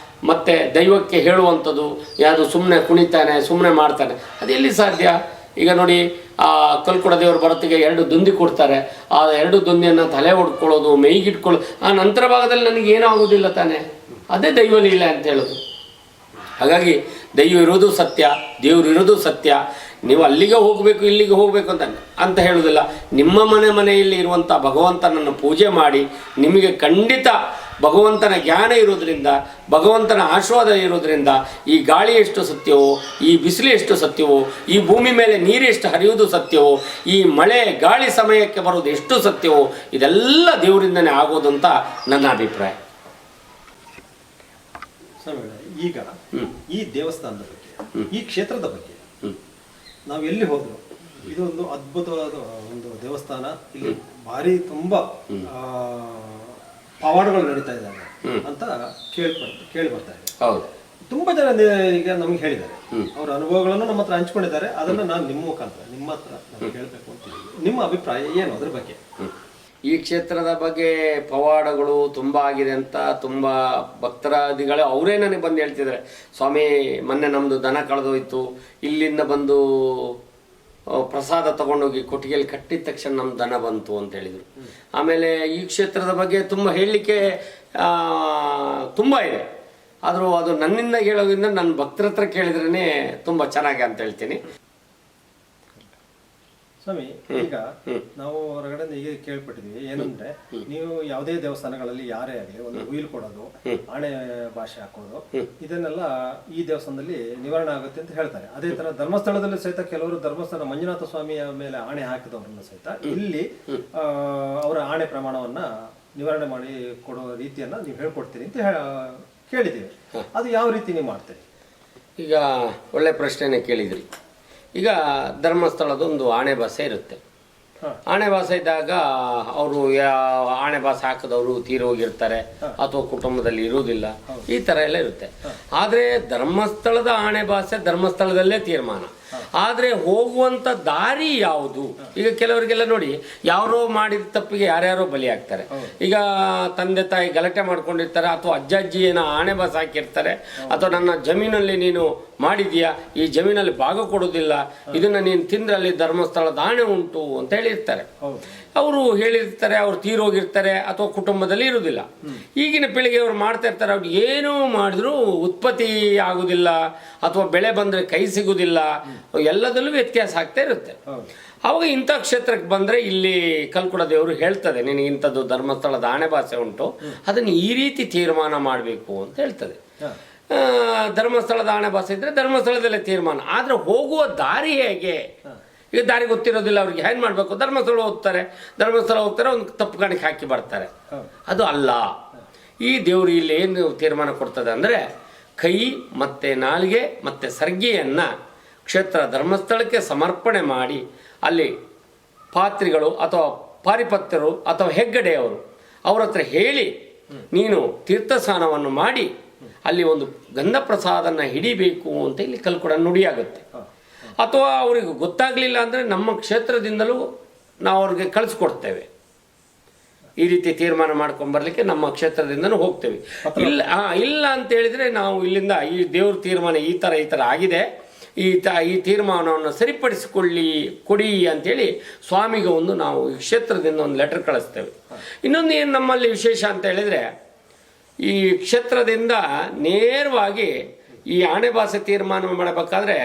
ಮತ್ತು ದೈವಕ್ಕೆ ಹೇಳುವಂಥದ್ದು ಯಾವುದು ಸುಮ್ಮನೆ ಕುಣಿತಾನೆ ಸುಮ್ಮನೆ ಮಾಡ್ತಾನೆ ಅದೆಲ್ಲಿ ಸಾಧ್ಯ? ಈಗ ನೋಡಿ, ಆ ಕಲ್ಕೊಡ ದೇವರು ಬರೋತ್ತಿಗೆ 2 ದುಂದಿ ಕೊಡ್ತಾರೆ. ಆ 2 ದುಂದಿಯನ್ನು ತಲೆ ಹೊಡ್ಕೊಳ್ಳೋದು, ಮೈಗಿಟ್ಕೊಳ್ಳೋದು, ಆ ನಂತರ ಭಾಗದಲ್ಲಿ ನನಗೇನೂ ಆಗೋದಿಲ್ಲ ತಾನೆ. ಅದೇ ದೈವಲೀಲೆ ಅಂತ ಹೇಳೋದು. ಹಾಗಾಗಿ ದೈವ ಇರೋದು ಸತ್ಯ, ದೇವರು ಇರೋದು ಸತ್ಯ. ನೀವು ಅಲ್ಲಿಗೆ ಹೋಗಬೇಕು ಇಲ್ಲಿಗೆ ಹೋಗಬೇಕು ಅಂತ ಹೇಳೋದಿಲ್ಲ. ನಿಮ್ಮ ಮನೆಯಲ್ಲಿ ಇರುವಂಥ ಭಗವಂತನನ್ನು ಪೂಜೆ ಮಾಡಿ ನಿಮಗೆ ಖಂಡಿತ ಭಗವಂತನ ಜ್ಞಾನ ಇರೋದ್ರಿಂದ, ಭಗವಂತನ ಆಶೀರ್ವಾದ ಇರೋದ್ರಿಂದ ಈ ಗಾಳಿ ಎಷ್ಟು ಸತ್ಯವೋ, ಈ ಬಿಸಿಲು ಎಷ್ಟು ಸತ್ಯವೋ, ಈ ಭೂಮಿ ಮೇಲೆ ನೀರು ಎಷ್ಟು ಹರಿಯುವುದು ಸತ್ಯವೋ, ಈ ಮಳೆ ಗಾಳಿ ಸಮಯಕ್ಕೆ ಬರೋದು ಎಷ್ಟು ಸತ್ಯವೋ, ಇದೆಲ್ಲ ದೇವರಿಂದನೇ ಆಗೋದು ಅಂತ ನನ್ನ ಅಭಿಪ್ರಾಯ. ಈಗ ಈ ದೇವಸ್ಥಾನದ ಬಗ್ಗೆ, ಈ ಕ್ಷೇತ್ರದ ಬಗ್ಗೆ ನಾವು ಎಲ್ಲಿ ಹೋದ್ರು ಇದು ಒಂದು ಅದ್ಭುತವಾದ ಒಂದು ದೇವಸ್ಥಾನ. ಇಲ್ಲಿ ಭಾರಿ ತುಂಬಾ ಪವಾಡಗಳು ನಡೀತಾ ಇದ್ದಾವೆ ಅಂತ ಕೇಳಿ ಬರ್ತಾ ಇದೆ. ತುಂಬಾ ಜನ ಈಗ ನಮ್ಗೆ ಹೇಳಿದ್ದಾರೆ, ಅವ್ರ ಅನುಭವಗಳನ್ನು ನಮ್ಮ ಹತ್ರ ಹಂಚ್ಕೊಂಡಿದ್ದಾರೆ. ಅದನ್ನ ನಾನು ನಿಮ್ಮ ಮುಖಾಂತರ ನಿಮ್ಮ ಹತ್ರ ಕೇಳಬೇಕು ಅಂತೀನಿ. ನಿಮ್ಮ ಅಭಿಪ್ರಾಯ ಏನು ಅದ್ರ ಬಗ್ಗೆ? ಈ ಕ್ಷೇತ್ರದ ಬಗ್ಗೆ ಪವಾಡಗಳು ತುಂಬ ಆಗಿದೆ ಅಂತ ತುಂಬ ಭಕ್ತರಾದಿಗಳು ಅವರೇ ನನಗೆ ಬಂದು ಹೇಳ್ತಿದ್ದಾರೆ, ಸ್ವಾಮಿ ಮೊನ್ನೆ ನಮ್ಮದು ದನ ಕಳೆದೋಯ್ತು, ಇಲ್ಲಿಂದ ಬಂದು ಪ್ರಸಾದ ತಗೊಂಡೋಗಿ ಕೊಟ್ಟಿಗೆಯಲ್ಲಿ ಕಟ್ಟಿದ ತಕ್ಷಣ ನಮ್ಮ ದನ ಬಂತು ಅಂತ ಹೇಳಿದರು. ಆಮೇಲೆ ಈ ಕ್ಷೇತ್ರದ ಬಗ್ಗೆ ತುಂಬ ಹೇಳಲಿಕ್ಕೆ ತುಂಬ ಇದೆ. ಆದರೂ ಅದು ನನ್ನಿಂದ ಹೇಳೋದ್ರಿಂದ ನನ್ನ ಭಕ್ತರ ಹತ್ರ ಕೇಳಿದ್ರೇ ತುಂಬ ಚೆನ್ನಾಗಿ ಅಂತ ಹೇಳ್ತೀನಿ. ಸ್ವಾಮಿ, ಈಗ ನಾವು ಹೊರಗಡೆ ಈಗ ಕೇಳ್ಪಟ್ಟಿದ್ವಿ ಏನಂದ್ರೆ, ನೀವು ಯಾವುದೇ ದೇವಸ್ಥಾನಗಳಲ್ಲಿ ಯಾರೇ ಆಗಲಿ ಒಂದು ಉಯಿಲ್ ಕೊಡೋದು, ಆಣೆ ಭಾಷೆ ಹಾಕೋದು, ಇದನ್ನೆಲ್ಲ ಈ ದೇವಸ್ಥಾನದಲ್ಲಿ ನಿವಾರಣೆ ಆಗುತ್ತೆ ಅಂತ ಹೇಳ್ತಾರೆ. ಅದೇ ತರ ಧರ್ಮಸ್ಥಳದಲ್ಲಿ ಸಹಿತ ಕೆಲವರು ಧರ್ಮಸ್ಥಳ ಮಂಜುನಾಥ ಸ್ವಾಮಿಯ ಮೇಲೆ ಆಣೆ ಹಾಕಿದವ್ರನ್ನ ಸಹಿತ ಇಲ್ಲಿ ಅವರ ಆಣೆ ಪ್ರಮಾಣವನ್ನ ನಿವಾರಣೆ ಮಾಡಿ ಕೊಡೋ ರೀತಿಯನ್ನ ನೀವು ಹೇಳ್ಕೊಡ್ತೀರಿ ಅಂತ ಕೇಳಿದ್ದೀವಿ. ಅದು ಯಾವ ರೀತಿ ನೀವು ಮಾಡ್ತೀರಿ? ಈಗ ಒಳ್ಳೆ ಪ್ರಶ್ನೆನೇ ಕೇಳಿದ್ರಿ. ಈಗ ಧರ್ಮಸ್ಥಳದೊಂದು ಆಣೆ ಭಾಷೆ ಇರುತ್ತೆ. ಆಣೆ ಭಾಷೆ ಇದ್ದಾಗ ಅವರು ಆಣೆ ಭಾಷೆ ಹಾಕಿದವರು ತೀರಿ ಹೋಗಿರ್ತಾರೆ ಅಥವಾ ಕುಟುಂಬದಲ್ಲಿ ಇರುವುದಿಲ್ಲ, ಈ ಥರ ಎಲ್ಲ ಇರುತ್ತೆ. ಆದರೆ ಧರ್ಮಸ್ಥಳದ ಆಣೆ ಭಾಷೆ ಧರ್ಮಸ್ಥಳದಲ್ಲೇ ತೀರ್ಮಾನ. ಆದರೆ ಹೋಗುವಂಥ ದಾರಿ ಯಾವುದು? ಈಗ ಕೆಲವರಿಗೆಲ್ಲ ನೋಡಿ, ಯಾರೋ ಮಾಡಿದ ತಪ್ಪಿಗೆ ಯಾರ್ಯಾರೋ ಬಲಿಯಾಗ್ತಾರೆ. ಈಗ ತಂದೆ ತಾಯಿ ಗಲಾಟೆ ಮಾಡ್ಕೊಂಡಿರ್ತಾರೆ, ಅಥವಾ ಅಜ್ಜ ಅಜ್ಜಿ ಏನೋ ಆಣೆ ಬಾಸ್ ಹಾಕಿರ್ತಾರೆ, ಅಥವಾ ನನ್ನ ಜಮೀನಲ್ಲಿ ನೀನು ಮಾಡಿದೀಯಾ, ಈ ಜಮೀನಲ್ಲಿ ಭಾಗ ಕೊಡೋದಿಲ್ಲ, ಇದನ್ನ ನೀನು ತಿಂದ್ರೆ ಅಲ್ಲಿ ಧರ್ಮಸ್ಥಳದ ಆಣೆ ಉಂಟು ಅಂತ ಹೇಳಿರ್ತಾರೆ. ಅವರು ಹೇಳಿರ್ತಾರೆ, ಅವ್ರು ತೀರೋಗಿರ್ತಾರೆ ಅಥವಾ ಕುಟುಂಬದಲ್ಲಿ ಇರುವುದಿಲ್ಲ. ಈಗಿನ ಪೀಳಿಗೆ ಅವ್ರು ಮಾಡ್ತಾ ಇರ್ತಾರೆ, ಅವ್ರು ಏನೂ ಮಾಡಿದ್ರು ಉತ್ಪತ್ತಿ ಆಗುದಿಲ್ಲ ಅಥವಾ ಬೆಳೆ ಬಂದರೆ ಕೈ ಸಿಗುವುದಿಲ್ಲ, ಎಲ್ಲದಲ್ಲೂ ವ್ಯತ್ಯಾಸ ಆಗ್ತಾ ಇರುತ್ತೆ. ಅವಾಗ ಇಂಥ ಕ್ಷೇತ್ರಕ್ಕೆ ಬಂದರೆ ಇಲ್ಲಿ ಕಲ್ಕುಡ ದೇವರು ಹೇಳ್ತದೆ, ನಿನಗೆ ಇಂಥದ್ದು ಧರ್ಮಸ್ಥಳದ ಆಣೆ ಭಾಷೆ ಉಂಟು, ಅದನ್ನು ಈ ರೀತಿ ತೀರ್ಮಾನ ಮಾಡಬೇಕು ಅಂತ ಹೇಳ್ತದೆ. ಧರ್ಮಸ್ಥಳದ ಆಣೆ ಭಾಷೆ ಇದ್ರೆ ಧರ್ಮಸ್ಥಳದಲ್ಲೇ ತೀರ್ಮಾನ. ಆದರೆ ಹೋಗುವ ದಾರಿ ಹೇಗೆ? ಈಗ ದಾರಿ ಗೊತ್ತಿರೋದಿಲ್ಲ ಅವ್ರಿಗೆ, ಏನು ಮಾಡಬೇಕು? ಧರ್ಮಸ್ಥಳ ಹೋಗ್ತಾರೆ, ಒಂದು ತಪ್ಪು ಕಾಣಿಕೆ ಹಾಕಿ ಬರ್ತಾರೆ. ಅದು ಅಲ್ಲ. ಈ ದೇವರು ಇಲ್ಲಿ ಏನು ತೀರ್ಮಾನ ಕೊಡ್ತದೆ ಅಂದರೆ, ಕೈ ಮತ್ತು ನಾಲಿಗೆ ಮತ್ತು ಸರ್ಗಿಯನ್ನು ಕ್ಷೇತ್ರ ಧರ್ಮಸ್ಥಳಕ್ಕೆ ಸಮರ್ಪಣೆ ಮಾಡಿ, ಅಲ್ಲಿ ಪಾತ್ರಿಗಳು ಅಥವಾ ಪಾರಿಪತ್ಯರು ಅಥವಾ ಹೆಗ್ಗಡೆಯವರು ಅವ್ರ ಹತ್ರ ಹೇಳಿ ನೀನು ತೀರ್ಥಸ್ನಾನವನ್ನು ಮಾಡಿ ಅಲ್ಲಿ ಒಂದು ಗಂಧ ಪ್ರಸಾದನ ಹಿಡಿಬೇಕು ಅಂತ ಇಲ್ಲಿ ಕಲ್ಕುಡ ನುಡಿಯಾಗುತ್ತೆ. ಅಥವಾ ಅವರಿಗೆ ಗೊತ್ತಾಗಲಿಲ್ಲ ಅಂದರೆ ನಮ್ಮ ಕ್ಷೇತ್ರದಿಂದಲೂ ನಾವು ಅವ್ರಿಗೆ ಕಳಿಸ್ಕೊಡ್ತೇವೆ. ಈ ರೀತಿ ತೀರ್ಮಾನ ಮಾಡ್ಕೊಂಬರ್ಲಿಕ್ಕೆ ನಮ್ಮ ಕ್ಷೇತ್ರದಿಂದನೂ ಹೋಗ್ತೇವೆ. ಇಲ್ಲ ಅಂತ ಹೇಳಿದರೆ ನಾವು ಇಲ್ಲಿಂದ ಈ ದೇವ್ರ ತೀರ್ಮಾನ ಈ ಥರ ಆಗಿದೆ, ಈ ತೀರ್ಮಾನವನ್ನು ಕೊಡಿ ಅಂತೇಳಿ ಸ್ವಾಮಿಗೆ ಒಂದು ನಾವು ಈ ಕ್ಷೇತ್ರದಿಂದ ಒಂದು ಲೆಟರ್ ಕಳಿಸ್ತೇವೆ. ಇನ್ನೊಂದು ಏನು ನಮ್ಮಲ್ಲಿ ವಿಶೇಷ ಅಂತ ಹೇಳಿದರೆ, ಈ ಕ್ಷೇತ್ರದಿಂದ ನೇರವಾಗಿ ಈ ಆಣೆ ಭಾಷೆ ತೀರ್ಮಾನ ಮಾಡಬೇಕಾದ್ರೆ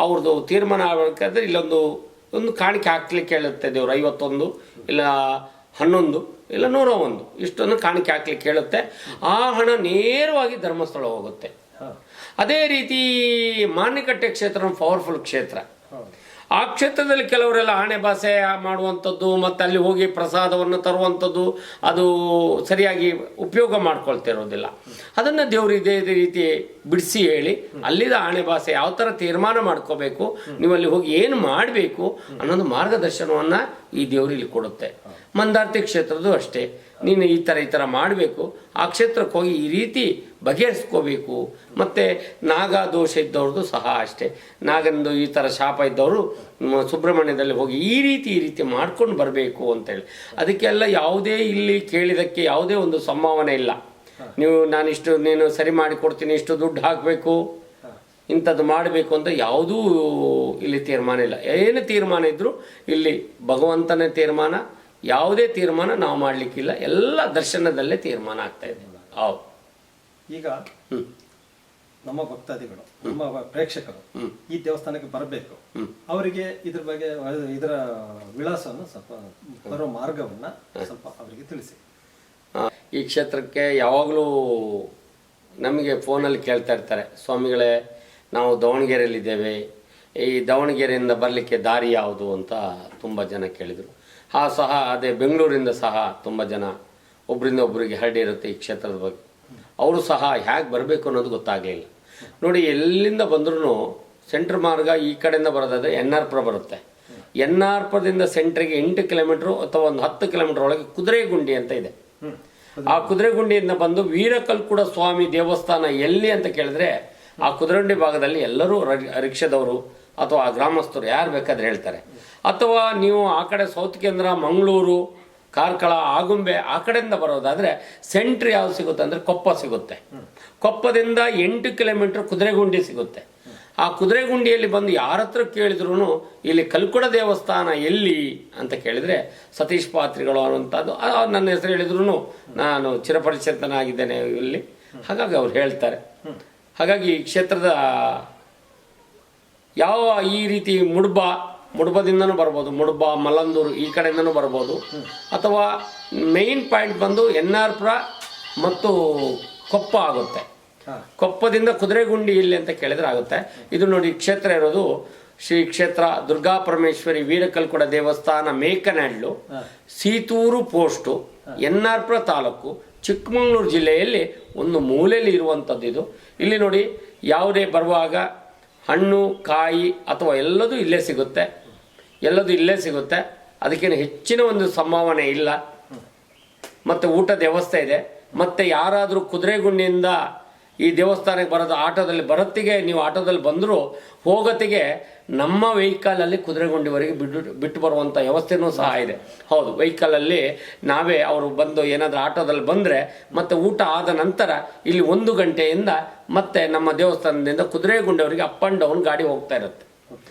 ಅವ್ರದ್ದು ತೀರ್ಮಾನ ಆಗಬೇಕಾದ್ರೆ ಇಲ್ಲೊಂದು ಕಾಣಿಕೆ ಹಾಕ್ಲಿಕ್ಕೆ ಹೇಳುತ್ತೆ ದೇವರು. 51 ಇಲ್ಲ 11 ಇಲ್ಲ 101 ಇಷ್ಟೊಂದು ಕಾಣಿಕೆ ಹಾಕ್ಲಿಕ್ಕೆ ಹೇಳುತ್ತೆ. ಆ ಹಣ ನೇರವಾಗಿ ಧರ್ಮಸ್ಥಳ ಹೋಗುತ್ತೆ. ಅದೇ ರೀತಿ ಮಾನ್ಯಕಟ್ಟೆ ಕ್ಷೇತ್ರ ಪವರ್ಫುಲ್ ಕ್ಷೇತ್ರ. ಆ ಕ್ಷೇತ್ರದಲ್ಲಿ ಕೆಲವರೆಲ್ಲ ಆಣೆ ಭಾಷೆ ಮಾಡುವಂಥದ್ದು ಮತ್ತು ಅಲ್ಲಿ ಹೋಗಿ ಪ್ರಸಾದವನ್ನು ತರುವಂಥದ್ದು ಅದು ಸರಿಯಾಗಿ ಉಪಯೋಗ ಮಾಡ್ಕೊಳ್ತಿರೋದಿಲ್ಲ. ಅದನ್ನು ದೇವರು ಇದೇ ರೀತಿ ಬಿಡಿಸಿ ಹೇಳಿ ಅಲ್ಲಿದ ಆಣೆ ಭಾಷೆ ಯಾವ ಥರ ತೀರ್ಮಾನ ಮಾಡ್ಕೋಬೇಕು, ನೀವು ಅಲ್ಲಿ ಹೋಗಿ ಏನು ಮಾಡಬೇಕು ಅನ್ನೋದು ಮಾರ್ಗದರ್ಶನವನ್ನು ಈ ದೇವರು ಇಲ್ಲಿ ಕೊಡುತ್ತೆ. ಮಂದಾರ್ತಿ ಕ್ಷೇತ್ರದ್ದು ಅಷ್ಟೇ, ನೀನು ಈ ಥರ ಮಾಡಬೇಕು, ಆ ಕ್ಷೇತ್ರಕ್ಕೆ ಹೋಗಿ ಈ ರೀತಿ ಬಗೆಹರಿಸ್ಕೋಬೇಕು. ಮತ್ತು ನಾಗ ದೋಷ ಇದ್ದವ್ರದ್ದು ಸಹ ಅಷ್ಟೇ, ನಾಗಂದು ಈ ಥರ ಶಾಪ ಇದ್ದವರು ಸುಬ್ರಹ್ಮಣ್ಯದಲ್ಲಿ ಹೋಗಿ ಈ ರೀತಿ ಮಾಡ್ಕೊಂಡು ಬರಬೇಕು ಅಂತೇಳಿ. ಅದಕ್ಕೆಲ್ಲ ಯಾವುದೇ ಇಲ್ಲಿ ಕೇಳಿದಕ್ಕೆ ಯಾವುದೇ ಒಂದು ಸಂಭಾವನೆ ಇಲ್ಲ. ನೀನು ಸರಿ ಮಾಡಿ ಕೊಡ್ತೀನಿ, ಇಷ್ಟು ದುಡ್ಡು ಹಾಕಬೇಕು, ಇಂಥದ್ದು ಮಾಡಬೇಕು ಅಂತ ಯಾವುದೂ ಇಲ್ಲಿ ತೀರ್ಮಾನ ಇಲ್ಲ. ಏನು ತೀರ್ಮಾನ ಇದ್ದರೂ ಇಲ್ಲಿ ಭಗವಂತನೇ ತೀರ್ಮಾನ, ಯಾವುದೇ ತೀರ್ಮಾನ ನಾವು ಮಾಡಲಿಕ್ಕಿಲ್ಲ, ಎಲ್ಲ ದರ್ಶನದಲ್ಲೇ ತೀರ್ಮಾನ ಆಗ್ತಾ ಇದೆ. ಹೌದು. ಈಗ ನಮ್ಮ ಭಕ್ತಾದಿಗಳು, ನಮ್ಮ ಪ್ರೇಕ್ಷಕರು ಈ ದೇವಸ್ಥಾನಕ್ಕೆ ಬರಬೇಕು, ಅವರಿಗೆ ಇದ್ರ ಬಗ್ಗೆ ಇದರ ವಿಳಾಸವನ್ನು ಸ್ವಲ್ಪ ಬರೋ ಮಾರ್ಗವನ್ನ ಸ್ವಲ್ಪ ಅವರಿಗೆ ತಿಳಿಸಿ. ಈ ಕ್ಷೇತ್ರಕ್ಕೆ ಯಾವಾಗಲೂ ನಮಗೆ ಫೋನಲ್ಲಿ ಕೇಳ್ತಾ ಇರ್ತಾರೆ, ಸ್ವಾಮಿಗಳೇ ನಾವು ದಾವಣಗೆರೆಯಲ್ಲಿದ್ದೇವೆ, ಈ ದಾವಣಗೆರೆಯಿಂದ ಬರಲಿಕ್ಕೆ ದಾರಿ ಯಾವುದು ಅಂತ ತುಂಬ ಜನ ಕೇಳಿದರು. ಸಹ ಅದೇ ಬೆಂಗಳೂರಿಂದ ಸಹ ತುಂಬ ಜನ ಒಬ್ಬರಿಂದ ಒಬ್ಬರಿಗೆ ಹರಡಿರುತ್ತೆ ಈ ಕ್ಷೇತ್ರದ ಬಗ್ಗೆ. ಅವರು ಸಹ ಹೇಗೆ ಬರಬೇಕು ಅನ್ನೋದು ಗೊತ್ತಾಗಲಿಲ್ಲ. ನೋಡಿ, ಎಲ್ಲಿಂದ ಬಂದ್ರೂ ಸೆಂಟ್ರ್ ಮಾರ್ಗ ಈ ಕಡೆಯಿಂದ ಬರೋದಾದರೆ NR-ಪುರ ಬರುತ್ತೆ. NR-ಪುರದಿಂದ ಸೆಂಟ್ರಿಗೆ 8 ಕಿಲೋಮೀಟ್ರು ಅಥವಾ ಒಂದು 10 ಕಿಲೋಮೀಟರ್ ಒಳಗೆ ಕುದುರೆಗುಂಡಿ ಅಂತ ಇದೆ. ಆ ಕುದುರೆಗುಂಡಿಯಿಂದ ಬಂದು ವೀರಕಲ್ಕುಡ ಸ್ವಾಮಿ ದೇವಸ್ಥಾನ ಎಲ್ಲಿ ಅಂತ ಕೇಳಿದ್ರೆ ಆ ಕುದುರೆಗುಂಡಿ ಭಾಗದಲ್ಲಿ ಎಲ್ಲರೂ ರಿಕ್ಷಾದವರು ಅಥವಾ ಗ್ರಾಮಸ್ಥರು ಯಾರು ಬೇಕಾದ್ರೆ ಹೇಳ್ತಾರೆ. ಅಥವಾ ನೀವು ಆ ಕಡೆ ಸೌತ್ ಕೇಂದ್ರ, ಮಂಗಳೂರು, ಕಾರ್ಕಳ, ಆಗುಂಬೆ ಆ ಕಡೆಯಿಂದ ಬರೋದಾದರೆ ಸೆಂಟ್ರ್ ಯಾವ್ದು ಸಿಗುತ್ತೆ ಅಂದರೆ ಕೊಪ್ಪ ಸಿಗುತ್ತೆ. ಕೊಪ್ಪದಿಂದ 8 ಕಿಲೋಮೀಟರ್ ಕುದುರೆಗುಂಡಿ ಸಿಗುತ್ತೆ. ಆ ಕುದುರೆಗುಂಡಿಯಲ್ಲಿ ಬಂದು ಯಾರ ಹತ್ರ ಕೇಳಿದ್ರು ಇಲ್ಲಿ ಕಲ್ಕುಡ ದೇವಸ್ಥಾನ ಎಲ್ಲಿ ಅಂತ ಕೇಳಿದರೆ ಸತೀಶ್ ಪಾತ್ರಿಗಳು ಅನ್ನುವಂಥದ್ದು ನನ್ನ ಹೆಸರು ಹೇಳಿದ್ರು ನಾನು ಚಿರಪರಿಚಿತನಾಗಿದ್ದೇನೆ ಇಲ್ಲಿ, ಹಾಗಾಗಿ ಅವ್ರು ಹೇಳ್ತಾರೆ. ಹಾಗಾಗಿ ಈ ಕ್ಷೇತ್ರದ ಯಾವ ಈ ರೀತಿ ಮುಡ್ಬದಿಂದನೂ ಬರ್ಬೋದು, ಮುಡ್ಬ, ಮಲ್ಲಂದೂರು ಈ ಕಡೆಯಿಂದನೂ ಬರ್ಬೋದು. ಅಥವಾ ಮೇಯ್ನ್ ಪಾಯಿಂಟ್ ಬಂದು NR-ಪುರ ಮತ್ತು ಕೊಪ್ಪ ಆಗುತ್ತೆ. ಕೊಪ್ಪದಿಂದ ಕುದುರೆಗುಂಡಿ ಇಲ್ಲಿ ಅಂತ ಕೇಳಿದ್ರೆ ಆಗುತ್ತೆ. ಇದು ನೋಡಿ, ಕ್ಷೇತ್ರ ಇರೋದು ಶ್ರೀ ಕ್ಷೇತ್ರ ದುರ್ಗಾ ಪರಮೇಶ್ವರಿ ವೀರಕಲ್ಕುಡ ದೇವಸ್ಥಾನ, ಮೇಕನಹಳ್ಳಿ, ಸೀತೂರು ಪೋಸ್ಟು, NR-ಪುರ ತಾಲೂಕು, ಚಿಕ್ಕಮಗಳೂರು ಜಿಲ್ಲೆಯಲ್ಲಿ ಒಂದು ಮೂಲೆಯಲ್ಲಿ ಇರುವಂಥದ್ದು ಇದು. ಇಲ್ಲಿ ನೋಡಿ, ಯಾವುದೇ ಬರುವಾಗ ಹಣ್ಣು, ಕಾಯಿ ಅಥವಾ ಎಲ್ಲದೂ ಇಲ್ಲೇ ಸಿಗುತ್ತೆ. ಅದಕ್ಕೇನು ಹೆಚ್ಚಿನ ಒಂದು ಸಂಭಾವನೆ ಇಲ್ಲ. ಮತ್ತು ಊಟದ ವ್ಯವಸ್ಥೆ ಇದೆ. ಮತ್ತು ಯಾರಾದರೂ ಕುದುರೆಗುಂಡಿಯಿಂದ ಈ ದೇವಸ್ಥಾನಕ್ಕೆ ಬರೋದು ಬರತ್ತಿಗೆ ನೀವು ಆಟೋದಲ್ಲಿ ಬಂದರೂ ಹೋಗೋತ್ತಿಗೆ ನಮ್ಮ ವೆಹಿಕಲಲ್ಲಿ ಕುದುರೆಗುಂಡಿವರೆಗೆ ಬಿಟ್ಟು ಬರುವಂಥ ವ್ಯವಸ್ಥೆನೂ ಸಹ ಇದೆ. ಹೌದು, ವೆಹಿಕಲಲ್ಲಿ ನಾವೇ ಅವರು ಬಂದು ಏನಾದರೂ ಆಟೋದಲ್ಲಿ ಬಂದರೆ ಮತ್ತು ಊಟ ಆದ ನಂತರ ಇಲ್ಲಿ 1 ಗಂಟೆಯಿಂದ ಮತ್ತೆ ನಮ್ಮ ದೇವಸ್ಥಾನದಿಂದ ಕುದುರೆಗುಂಡಿವರೆಗೆ ಅಪ್ ಆ್ಯಂಡ್ ಡೌನ್ ಗಾಡಿ ಹೋಗ್ತಾ ಇರುತ್ತೆ.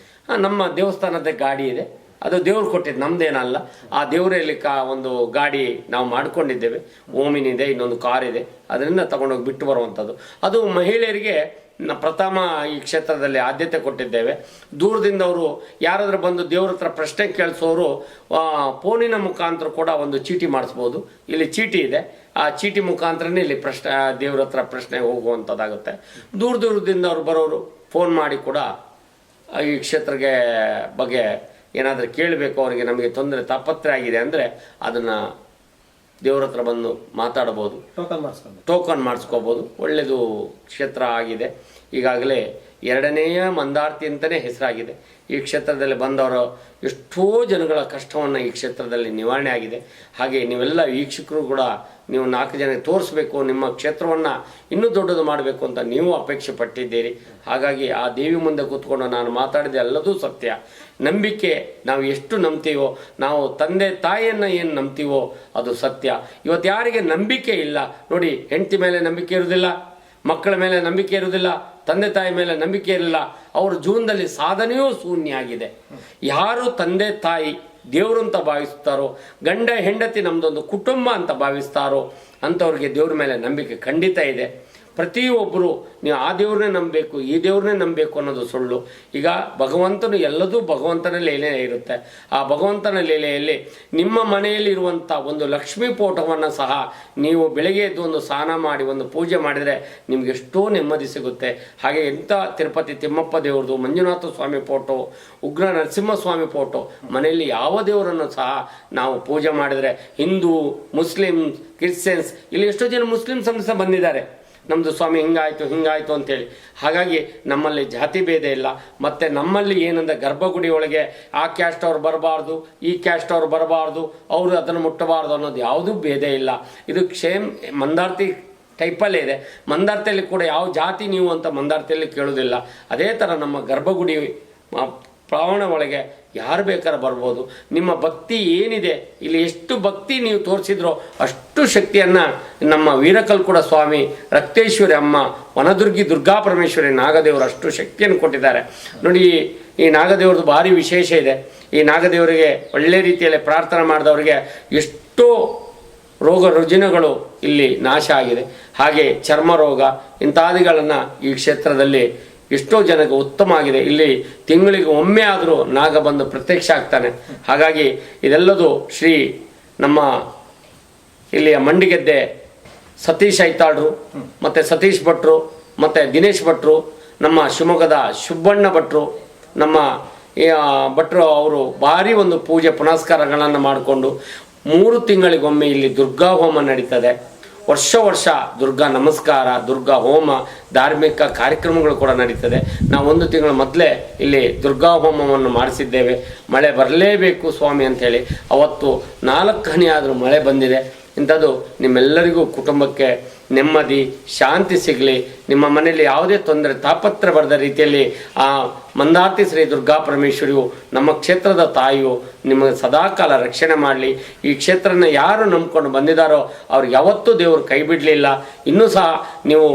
ನಮ್ಮ ದೇವಸ್ಥಾನದ ಗಾಡಿ ಇದೆ, ಅದು ದೇವ್ರು ಕೊಟ್ಟಿದ್ದು, ನಮ್ಮದೇನಲ್ಲ. ಆ ದೇವರಲ್ಲಿ ಒಂದು ಗಾಡಿ ನಾವು ಮಾಡ್ಕೊಂಡಿದ್ದೇವೆ. ಓಮಿನಿ ಇದೆ, ಇನ್ನೊಂದು ಕಾರ್ ಇದೆ, ಅದರಿಂದ ತಗೊಂಡೋಗಿ ಬಿಟ್ಟು ಬರುವಂಥದ್ದು. ಅದು ಮಹಿಳೆಯರಿಗೆ ಪ್ರಥಮ ಈ ಕ್ಷೇತ್ರದಲ್ಲಿ ಆದ್ಯತೆ ಕೊಟ್ಟಿದ್ದೇವೆ. ದೂರದಿಂದ ಅವರು ಯಾರಾದರೂ ಬಂದು ದೇವ್ರ ಹತ್ರ ಪ್ರಶ್ನೆ ಕೇಳಿಸೋರು ಫೋನಿನ ಮುಖಾಂತರ ಕೂಡ ಒಂದು ಚೀಟಿ ಮಾಡಿಸ್ಬೋದು. ಇಲ್ಲಿ ಚೀಟಿ ಇದೆ, ಆ ಚೀಟಿ ಮುಖಾಂತರನೇ ಇಲ್ಲಿ ದೇವ್ರ ಹತ್ರ ಪ್ರಶ್ನೆ ಹೋಗುವಂಥದ್ದಾಗುತ್ತೆ. ದೂರದಿಂದ ಅವ್ರು ಬರೋರು ಫೋನ್ ಮಾಡಿ ಕೂಡ ಈ ಕ್ಷೇತ್ರಕ್ಕೆ ಬಗ್ಗೆ ಏನಾದರೂ ಕೇಳಬೇಕು, ಅವರಿಗೆ ನಮಗೆ ತೊಂದರೆ ತಾಪತ್ರೆ ಆಗಿದೆ ಅಂದರೆ ಅದನ್ನು ದೇವ್ರ ಹತ್ರ ಬಂದು ಮಾತಾಡ್ಬೋದು, ಟೋಕನ್ ಮಾಡಿಸ್ಕೋಬೋದು. ಒಳ್ಳೆಯದು ಕ್ಷೇತ್ರ ಆಗಿದೆ. ಈಗಾಗಲೇ 2ನೇಯ ಮಂದಾರ್ತಿ ಅಂತಲೇ ಹೆಸರಾಗಿದೆ. ಈ ಕ್ಷೇತ್ರದಲ್ಲಿ ಬಂದವರು ಎಷ್ಟೋ ಜನಗಳ ಕಷ್ಟವನ್ನು ಈ ಕ್ಷೇತ್ರದಲ್ಲಿ ನಿವಾರಣೆ ಆಗಿದೆ. ಹಾಗೆ ನೀವೆಲ್ಲ ವೀಕ್ಷಕರು ಕೂಡ ನೀವು 4 ಜನಕ್ಕೆ ತೋರಿಸ್ಬೇಕು, ನಿಮ್ಮ ಕ್ಷೇತ್ರವನ್ನು ಇನ್ನೂ ದೊಡ್ಡದು ಮಾಡಬೇಕು ಅಂತ ನೀವು ಅಪೇಕ್ಷೆ ಪಟ್ಟಿದ್ದೀರಿ. ಹಾಗಾಗಿ ಆ ದೇವಿ ಮುಂದೆ ಕೂತ್ಕೊಂಡು ನಾನು ಮಾತಾಡಿದೆ ಎಲ್ಲದೂ ಸತ್ಯ. ನಂಬಿಕೆ ನಾವು ಎಷ್ಟು ನಂಬ್ತೀವೋ, ನಾವು ತಂದೆ ತಾಯಿಯನ್ನು ಏನು ನಂಬ್ತೀವೋ ಅದು ಸತ್ಯ. ಇವತ್ತು ಯಾರಿಗೆ ನಂಬಿಕೆ ಇಲ್ಲ ನೋಡಿ, ಹೆಂಡತಿ ಮೇಲೆ ನಂಬಿಕೆ ಇರುವುದಿಲ್ಲ, ಮಕ್ಕಳ ಮೇಲೆ ನಂಬಿಕೆ ಇರುವುದಿಲ್ಲ, ತಂದೆ ತಾಯಿ ಮೇಲೆ ನಂಬಿಕೆ ಇರಲಿಲ್ಲ, ಅವ್ರ ಜೀವನದಲ್ಲಿ ಸಾಧನೆಯೂ ಶೂನ್ಯ ಆಗಿದೆ. ಯಾರು ತಂದೆ ತಾಯಿ ದೇವರು ಅಂತ ಭಾವಿಸ್ತಾರೋ, ಗಂಡ ಹೆಂಡತಿ ನಮ್ಮದೊಂದು ಕುಟುಂಬ ಅಂತ ಭಾವಿಸ್ತಾರೋ ಅಂಥವ್ರಿಗೆ ದೇವ್ರ ಮೇಲೆ ನಂಬಿಕೆ ಖಂಡಿತ ಇದೆ. ಪ್ರತಿಯೊಬ್ಬರು ನೀವು ಆ ದೇವ್ರನ್ನೇ ನಂಬಬೇಕು, ಈ ದೇವ್ರನ್ನೇ ನಂಬಬೇಕು ಅನ್ನೋದು ಸುಳ್ಳು. ಈಗ ಭಗವಂತನು ಎಲ್ಲದೂ ಭಗವಂತನ ಲೀಲೆ ಇರುತ್ತೆ. ಆ ಭಗವಂತನ ಲೀಲೆಯಲ್ಲಿ ನಿಮ್ಮ ಮನೆಯಲ್ಲಿರುವಂಥ ಒಂದು ಲಕ್ಷ್ಮೀ ಫೋಟೋವನ್ನು ಸಹ ನೀವು ಬೆಳಗ್ಗೆ ಎದ್ದು ಒಂದು ಸ್ನಾನ ಮಾಡಿ ಒಂದು ಪೂಜೆ ಮಾಡಿದರೆ ನಿಮ್ಗೆ ಎಷ್ಟೋ ನೆಮ್ಮದಿ ಸಿಗುತ್ತೆ. ಹಾಗೆ ಎಂಥ ತಿರುಪತಿ ತಿಮ್ಮಪ್ಪ ದೇವ್ರದ್ದು, ಮಂಜುನಾಥ ಸ್ವಾಮಿ ಫೋಟೋ, ಉಗ್ರ ನರಸಿಂಹಸ್ವಾಮಿ ಫೋಟೋ, ಮನೆಯಲ್ಲಿ ಯಾವ ದೇವರನ್ನು ಸಹ ನಾವು ಪೂಜೆ ಮಾಡಿದರೆ, ಹಿಂದೂ, ಮುಸ್ಲಿಮ್ಸ್, ಕ್ರಿಶ್ಚಿಯನ್ಸ್, ಇಲ್ಲಿ ಎಷ್ಟೋ ಜನ ಮುಸ್ಲಿಮ್ಸ್ ಅಂತ ಸಹ ಬಂದಿದ್ದಾರೆ, ನಮ್ಮದು ಸ್ವಾಮಿ ಹಿಂಗಾಯಿತು ಅಂತೇಳಿ. ಹಾಗಾಗಿ ನಮ್ಮಲ್ಲಿ ಜಾತಿ ಭೇದ ಇಲ್ಲ. ಮತ್ತು ನಮ್ಮಲ್ಲಿ ಏನಂದರೆ ಗರ್ಭಗುಡಿ ಒಳಗೆ ಆ ಕ್ಯಾಸ್ಟ್ ಅವ್ರು ಬರಬಾರ್ದು, ಈ ಕ್ಯಾಸ್ಟ್ ಅವ್ರು ಬರಬಾರ್ದು, ಅವರು ಅದನ್ನು ಮುಟ್ಟಬಾರ್ದು ಅನ್ನೋದು ಯಾವುದೂ ಭೇದ ಇಲ್ಲ. ಇದು ಮಂದಾರ್ತಿ ಟೈಪಲ್ಲೇ ಇದೆ. ಮಂದಾರ್ತಿಯಲ್ಲಿ ಕೂಡ ಯಾವ ಜಾತಿ ನೀವು ಅಂತ ಮಂದಾರ್ತಿಯಲ್ಲಿ ಕೇಳೋದಿಲ್ಲ. ಅದೇ ಥರ ನಮ್ಮ ಗರ್ಭಗುಡಿ ಪ್ರಾಂಗಣ ಒಳಗೆ ಯಾರು ಬೇಕಾದ್ರೆ ಬರ್ಬೋದು. ನಿಮ್ಮ ಭಕ್ತಿ ಏನಿದೆ, ಇಲ್ಲಿ ಎಷ್ಟು ಭಕ್ತಿ ನೀವು ತೋರಿಸಿದ್ರೋ ಅಷ್ಟು ಶಕ್ತಿಯನ್ನು ನಮ್ಮ ವೀರಕಲ್ಕುಡ ಸ್ವಾಮಿ, ರಕ್ತೇಶ್ವರಿ ಅಮ್ಮ, ವನದುರ್ಗಿ ದುರ್ಗಾ ಪರಮೇಶ್ವರಿ ನಾಗದೇವರು ಅಷ್ಟು ಶಕ್ತಿಯನ್ನು ಕೊಟ್ಟಿದ್ದಾರೆ. ನೋಡಿ, ಈ ನಾಗದೇವ್ರದ್ದು ಭಾರಿ ವಿಶೇಷ ಇದೆ. ಈ ನಾಗದೇವರಿಗೆ ಒಳ್ಳೆ ರೀತಿಯಲ್ಲಿ ಪ್ರಾರ್ಥನೆ ಮಾಡಿದವರಿಗೆ ಎಷ್ಟೋ ರೋಗ ರುಜಿನಗಳು ಇಲ್ಲಿ ನಾಶ ಆಗಿದೆ. ಹಾಗೆ ಚರ್ಮ ರೋಗ ಇಂತ್ಯಾದಿಗಳನ್ನು ಈ ಕ್ಷೇತ್ರದಲ್ಲಿ ಎಷ್ಟೋ ಜನಕ್ಕೆ ಉತ್ತಮ ಆಗಿದೆ. ಇಲ್ಲಿ ತಿಂಗಳಿಗೆ ಒಮ್ಮೆ ಆದರೂ ನಾಗ ಬಂದು ಪ್ರತ್ಯಕ್ಷ ಆಗ್ತಾನೆ. ಹಾಗಾಗಿ ಇದೆಲ್ಲದು ಶ್ರೀ ನಮ್ಮ ಇಲ್ಲಿಯ ಮಂಡಿಗೆದ್ದೆ ಸತೀಶ್ ಐತಾಳ್ರು ಮತ್ತು ಸತೀಶ್ ಭಟ್ರು ಮತ್ತು ದಿನೇಶ್ ಭಟ್ರು, ನಮ್ಮ ಶಿವಮೊಗ್ಗದ ಸುಬ್ಬಣ್ಣ ಭಟ್ರು, ನಮ್ಮ ಭಟ್ರು ಅವರು ಭಾರಿ ಒಂದು ಪೂಜೆ ಪುನಸ್ಕಾರಗಳನ್ನು ಮಾಡಿಕೊಂಡು 3 ತಿಂಗಳಿಗೊಮ್ಮೆ ಇಲ್ಲಿ ದುರ್ಗಾ ಹೋಮ ನಡೀತದೆ. ವರ್ಷ ದುರ್ಗಾ ನಮಸ್ಕಾರ, ದುರ್ಗಾ ಹೋಮ, ಧಾರ್ಮಿಕ ಕಾರ್ಯಕ್ರಮಗಳು ಕೂಡ ನಡೀತದೆ. ನಾವು 1 ತಿಂಗಳ ಮೊದಲೇ ಇಲ್ಲಿ ದುರ್ಗಾ ಹೋಮವನ್ನು ಮಾಡಿಸಿದ್ದೇವೆ. ಮಳೆ ಬರಲೇಬೇಕು ಸ್ವಾಮಿ ಅಂಥೇಳಿ ಅವತ್ತು 4 ಹನಿ ಆದರೂ ಮಳೆ ಬಂದಿದೆ. ಇಂಥದ್ದು ನಿಮ್ಮೆಲ್ಲರಿಗೂ ಕುಟುಂಬಕ್ಕೆ ನೆಮ್ಮದಿ ಶಾಂತಿ ಸಿಗಲಿ, ನಿಮ್ಮ ಮನೆಯಲ್ಲಿ ಯಾವುದೇ ತೊಂದರೆ ತಾಪತ್ರ ಬರದ ರೀತಿಯಲ್ಲಿ ಆ ಮಂದಾರ್ತಿ ಶ್ರೀ ದುರ್ಗಾ ಪರಮೇಶ್ವರಿಯು ನಮ್ಮ ಕ್ಷೇತ್ರದ ತಾಯಿಯು ನಿಮಗೆ ಸದಾಕಾಲ ರಕ್ಷಣೆ ಮಾಡಲಿ. ಈ ಕ್ಷೇತ್ರನ ಯಾರು ನಂಬ್ಕೊಂಡು ಬಂದಿದ್ದಾರೋ ಅವ್ರಿಗೆ ಯಾವತ್ತೂ ದೇವರು ಕೈ ಬಿಡಲಿಲ್ಲ. ಇನ್ನೂ ಸಹ ನೀವು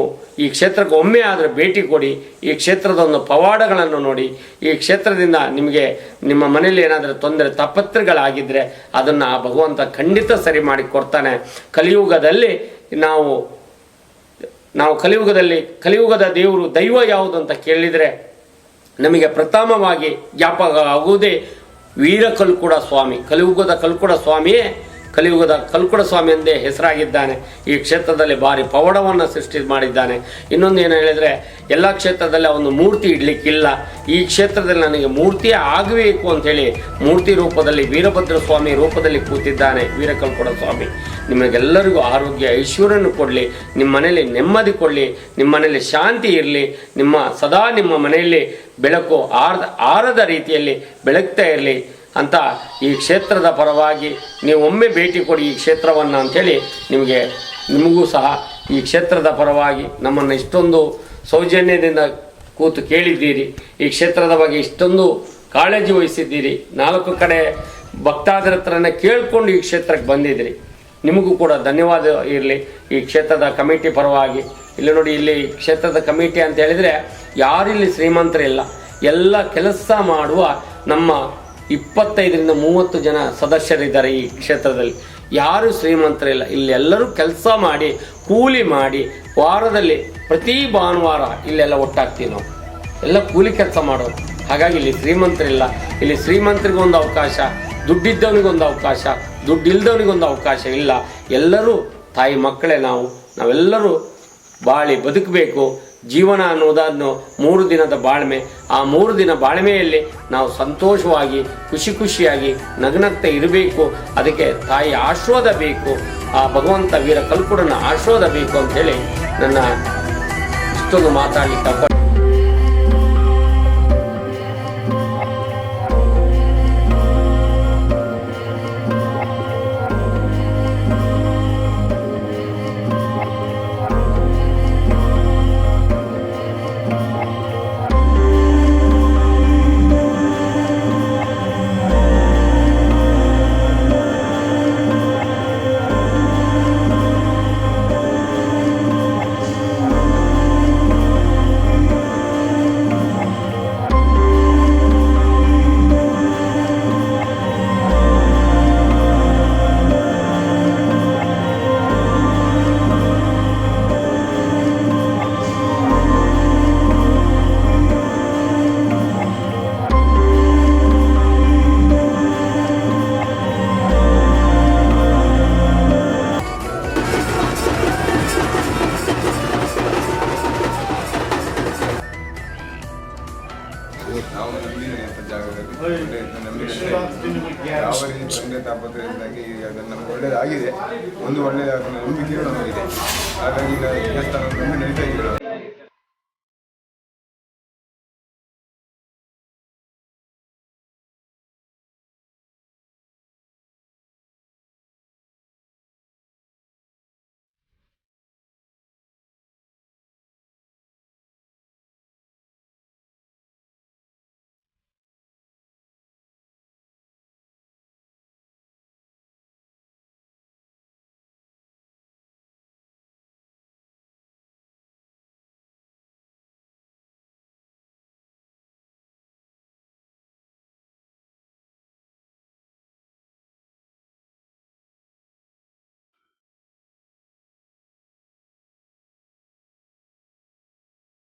ಈ ಕ್ಷೇತ್ರಕ್ಕೆ ಒಮ್ಮೆ ಆದರೆ ಭೇಟಿ ಕೊಡಿ, ಈ ಕ್ಷೇತ್ರದ ಒಂದು ಪವಾಡಗಳನ್ನು ನೋಡಿ. ಈ ಕ್ಷೇತ್ರದಿಂದ ನಿಮಗೆ ನಿಮ್ಮ ಮನೆಯಲ್ಲಿ ಏನಾದರೂ ತೊಂದರೆ ತಾಪತ್ರಗಳಾಗಿದ್ದರೆ ಅದನ್ನು ಆ ಭಗವಂತ ಖಂಡಿತ ಸರಿ ಮಾಡಿ ಕೊಡ್ತಾನೆ. ಕಲಿಯುಗದಲ್ಲಿ ನಾವು ಕಲಿಯುಗದ ದೇವರು ದೈವ ಯಾವುದು ಅಂತ ಕೇಳಿದರೆ ನಮಗೆ ಪ್ರಥಮವಾಗಿ ಜ್ಞಾಪಕ ಆಗುವುದೇ ವೀರ ಕಲ್ಕುಡ ಸ್ವಾಮಿ. ಕಲಿಯುಗದ ಕಲ್ಕುಡ ಸ್ವಾಮಿಯೇ ಕಲಿಯುಗದ ಕಲ್ಕುಡ ಸ್ವಾಮಿ ಎಂದೇ ಹೆಸರಾಗಿದ್ದಾನೆ. ಈ ಕ್ಷೇತ್ರದಲ್ಲಿ ಭಾರಿ ಪವಾಡವನ್ನು ಸೃಷ್ಟಿ ಮಾಡಿದ್ದಾನೆ. ಇನ್ನೊಂದು ಏನು ಹೇಳಿದರೆ, ಎಲ್ಲ ಕ್ಷೇತ್ರದಲ್ಲಿ ಒಂದು ಮೂರ್ತಿ ಇಡಲಿಕ್ಕಿಲ್ಲ. ಈ ಕ್ಷೇತ್ರದಲ್ಲಿ ನನಗೆ ಮೂರ್ತಿಯೇ ಆಗಬೇಕು ಅಂಥೇಳಿ ಮೂರ್ತಿ ರೂಪದಲ್ಲಿ ವೀರಭದ್ರ ಸ್ವಾಮಿ ರೂಪದಲ್ಲಿ ಕೂತಿದ್ದಾನೆ ವೀರಕಲ್ಕುಡ ಸ್ವಾಮಿ. ನಿಮಗೆಲ್ಲರಿಗೂ ಆರೋಗ್ಯ ಐಶ್ವರ್ಯವನ್ನು ಕೊಡಲಿ, ನಿಮ್ಮ ಮನೆಯಲ್ಲಿ ನೆಮ್ಮದಿ ಕೊಡಲಿ, ನಿಮ್ಮ ಮನೆಯಲ್ಲಿ ಶಾಂತಿ ಇರಲಿ, ಸದಾ ನಿಮ್ಮ ಮನೆಯಲ್ಲಿ ಬೆಳಕು ಆರದ ರೀತಿಯಲ್ಲಿ ಬೆಳಗ್ತಾ ಇರಲಿ ಅಂತ ಈ ಕ್ಷೇತ್ರದ ಪರವಾಗಿ ನೀವು ಒಮ್ಮೆ ಭೇಟಿ ಕೊಡಿ ಈ ಕ್ಷೇತ್ರವನ್ನು ಅಂಥೇಳಿ ನಿಮಗೂ ಸಹ ಈ ಕ್ಷೇತ್ರದ ಪರವಾಗಿ ನಮ್ಮನ್ನು ಇಷ್ಟೊಂದು ಸೌಜನ್ಯದಿಂದ ಕೂತು ಕೇಳಿದ್ದೀರಿ. ಈ ಕ್ಷೇತ್ರದ ಬಗ್ಗೆ ಇಷ್ಟೊಂದು ಕಾಳಜಿ ವಹಿಸಿದ್ದೀರಿ. 4 ಕಡೆ ಭಕ್ತಾದರ ಹತ್ರನೇ ಕೇಳಿಕೊಂಡು ಈ ಕ್ಷೇತ್ರಕ್ಕೆ ಬಂದಿದ್ದೀರಿ. ನಿಮಗೂ ಕೂಡ ಧನ್ಯವಾದ ಇರಲಿ. ಈ ಕ್ಷೇತ್ರದ ಕಮಿಟಿ ಪರವಾಗಿ ಇಲ್ಲಿ ನೋಡಿ, ಇಲ್ಲಿ ಕ್ಷೇತ್ರದ ಕಮಿಟಿ ಅಂತ ಹೇಳಿದರೆ ಯಾರಿಲ್ಲಿ ಶ್ರೀಮಂತರಿಲ್ಲ. ಎಲ್ಲ ಕೆಲಸ ಮಾಡುವ ನಮ್ಮ 25ರಿಂದ 30 ಜನ ಸದಸ್ಯರಿದ್ದಾರೆ ಈ ಕ್ಷೇತ್ರದಲ್ಲಿ. ಯಾರು ಶ್ರೀಮಂತರಿಲ್ಲ. ಇಲ್ಲಿ ಎಲ್ಲರೂ ಕೆಲಸ ಮಾಡಿ ಕೂಲಿ ಮಾಡಿ ವಾರದಲ್ಲಿ ಪ್ರತಿ ಭಾನುವಾರ ಇಲ್ಲೆಲ್ಲ ಒಟ್ಟಾಗ್ತೀವಿ. ನಾವು ಎಲ್ಲ ಕೂಲಿ ಕೆಲಸ ಮಾಡೋರು. ಹಾಗಾಗಿ ಇಲ್ಲಿ ಶ್ರೀಮಂತರಿಲ್ಲ. ಇಲ್ಲಿ ಶ್ರೀಮಂತರಿಗೊಂದು ಅವಕಾಶ, ದುಡ್ಡಿದ್ದವನಿಗೊಂದು ಅವಕಾಶ, ದುಡ್ಡಿಲ್ದವನಿಗೊಂದು ಅವಕಾಶ ಇಲ್ಲ. ಎಲ್ಲರೂ ತಾಯಿ ಮಕ್ಕಳೇ. ನಾವೆಲ್ಲರೂ ಬಾಳಿ ಬದುಕಬೇಕು. ಜೀವನ ಅನ್ನೋದನ್ನು 3 ದಿನದ ಬಾಳ್ಮೆ. ಆ 3 ದಿನ ಬಾಳ್ಮೆಯಲ್ಲಿ ನಾವು ಸಂತೋಷವಾಗಿ ಖುಷಿಯಾಗಿ ನಗ್ನಗ್ತಾ ಇರಬೇಕು. ಅದಕ್ಕೆ ತಾಯಿ ಆಶೀರ್ವಾದ ಬೇಕು, ಆ ಭಗವಂತ ವೀರ ಕಲ್ಕುಡನ ಆಶೀರ್ವಾದ ಬೇಕು ಅಂಥೇಳಿ ನನ್ನ ಇಷ್ಟೊಂದು ಮಾತಾಡಲಿಕ್ಕೆ ನಾವು ನಂಬಿದ್ದೇನೆ ಅಂತ ಜಾಗದಲ್ಲಿ ಯಾವ ರೀತಿ ತೊಂದರೆ ತಾಪತ್ರದಿಂದಾಗಿ ಅದನ್ನು ನಮ್ಗೆ ಒಳ್ಳೇದಾಗಿದೆ. ಒಂದು ಒಳ್ಳೆಯ ನಂಬಿಕೆಯೂ ನಮಗಿದೆ. ಹಾಗಾಗಿ ಈಗ ದೇವಸ್ಥಾನ ನಡೀತಾ ಇದ್ದೀವಿ.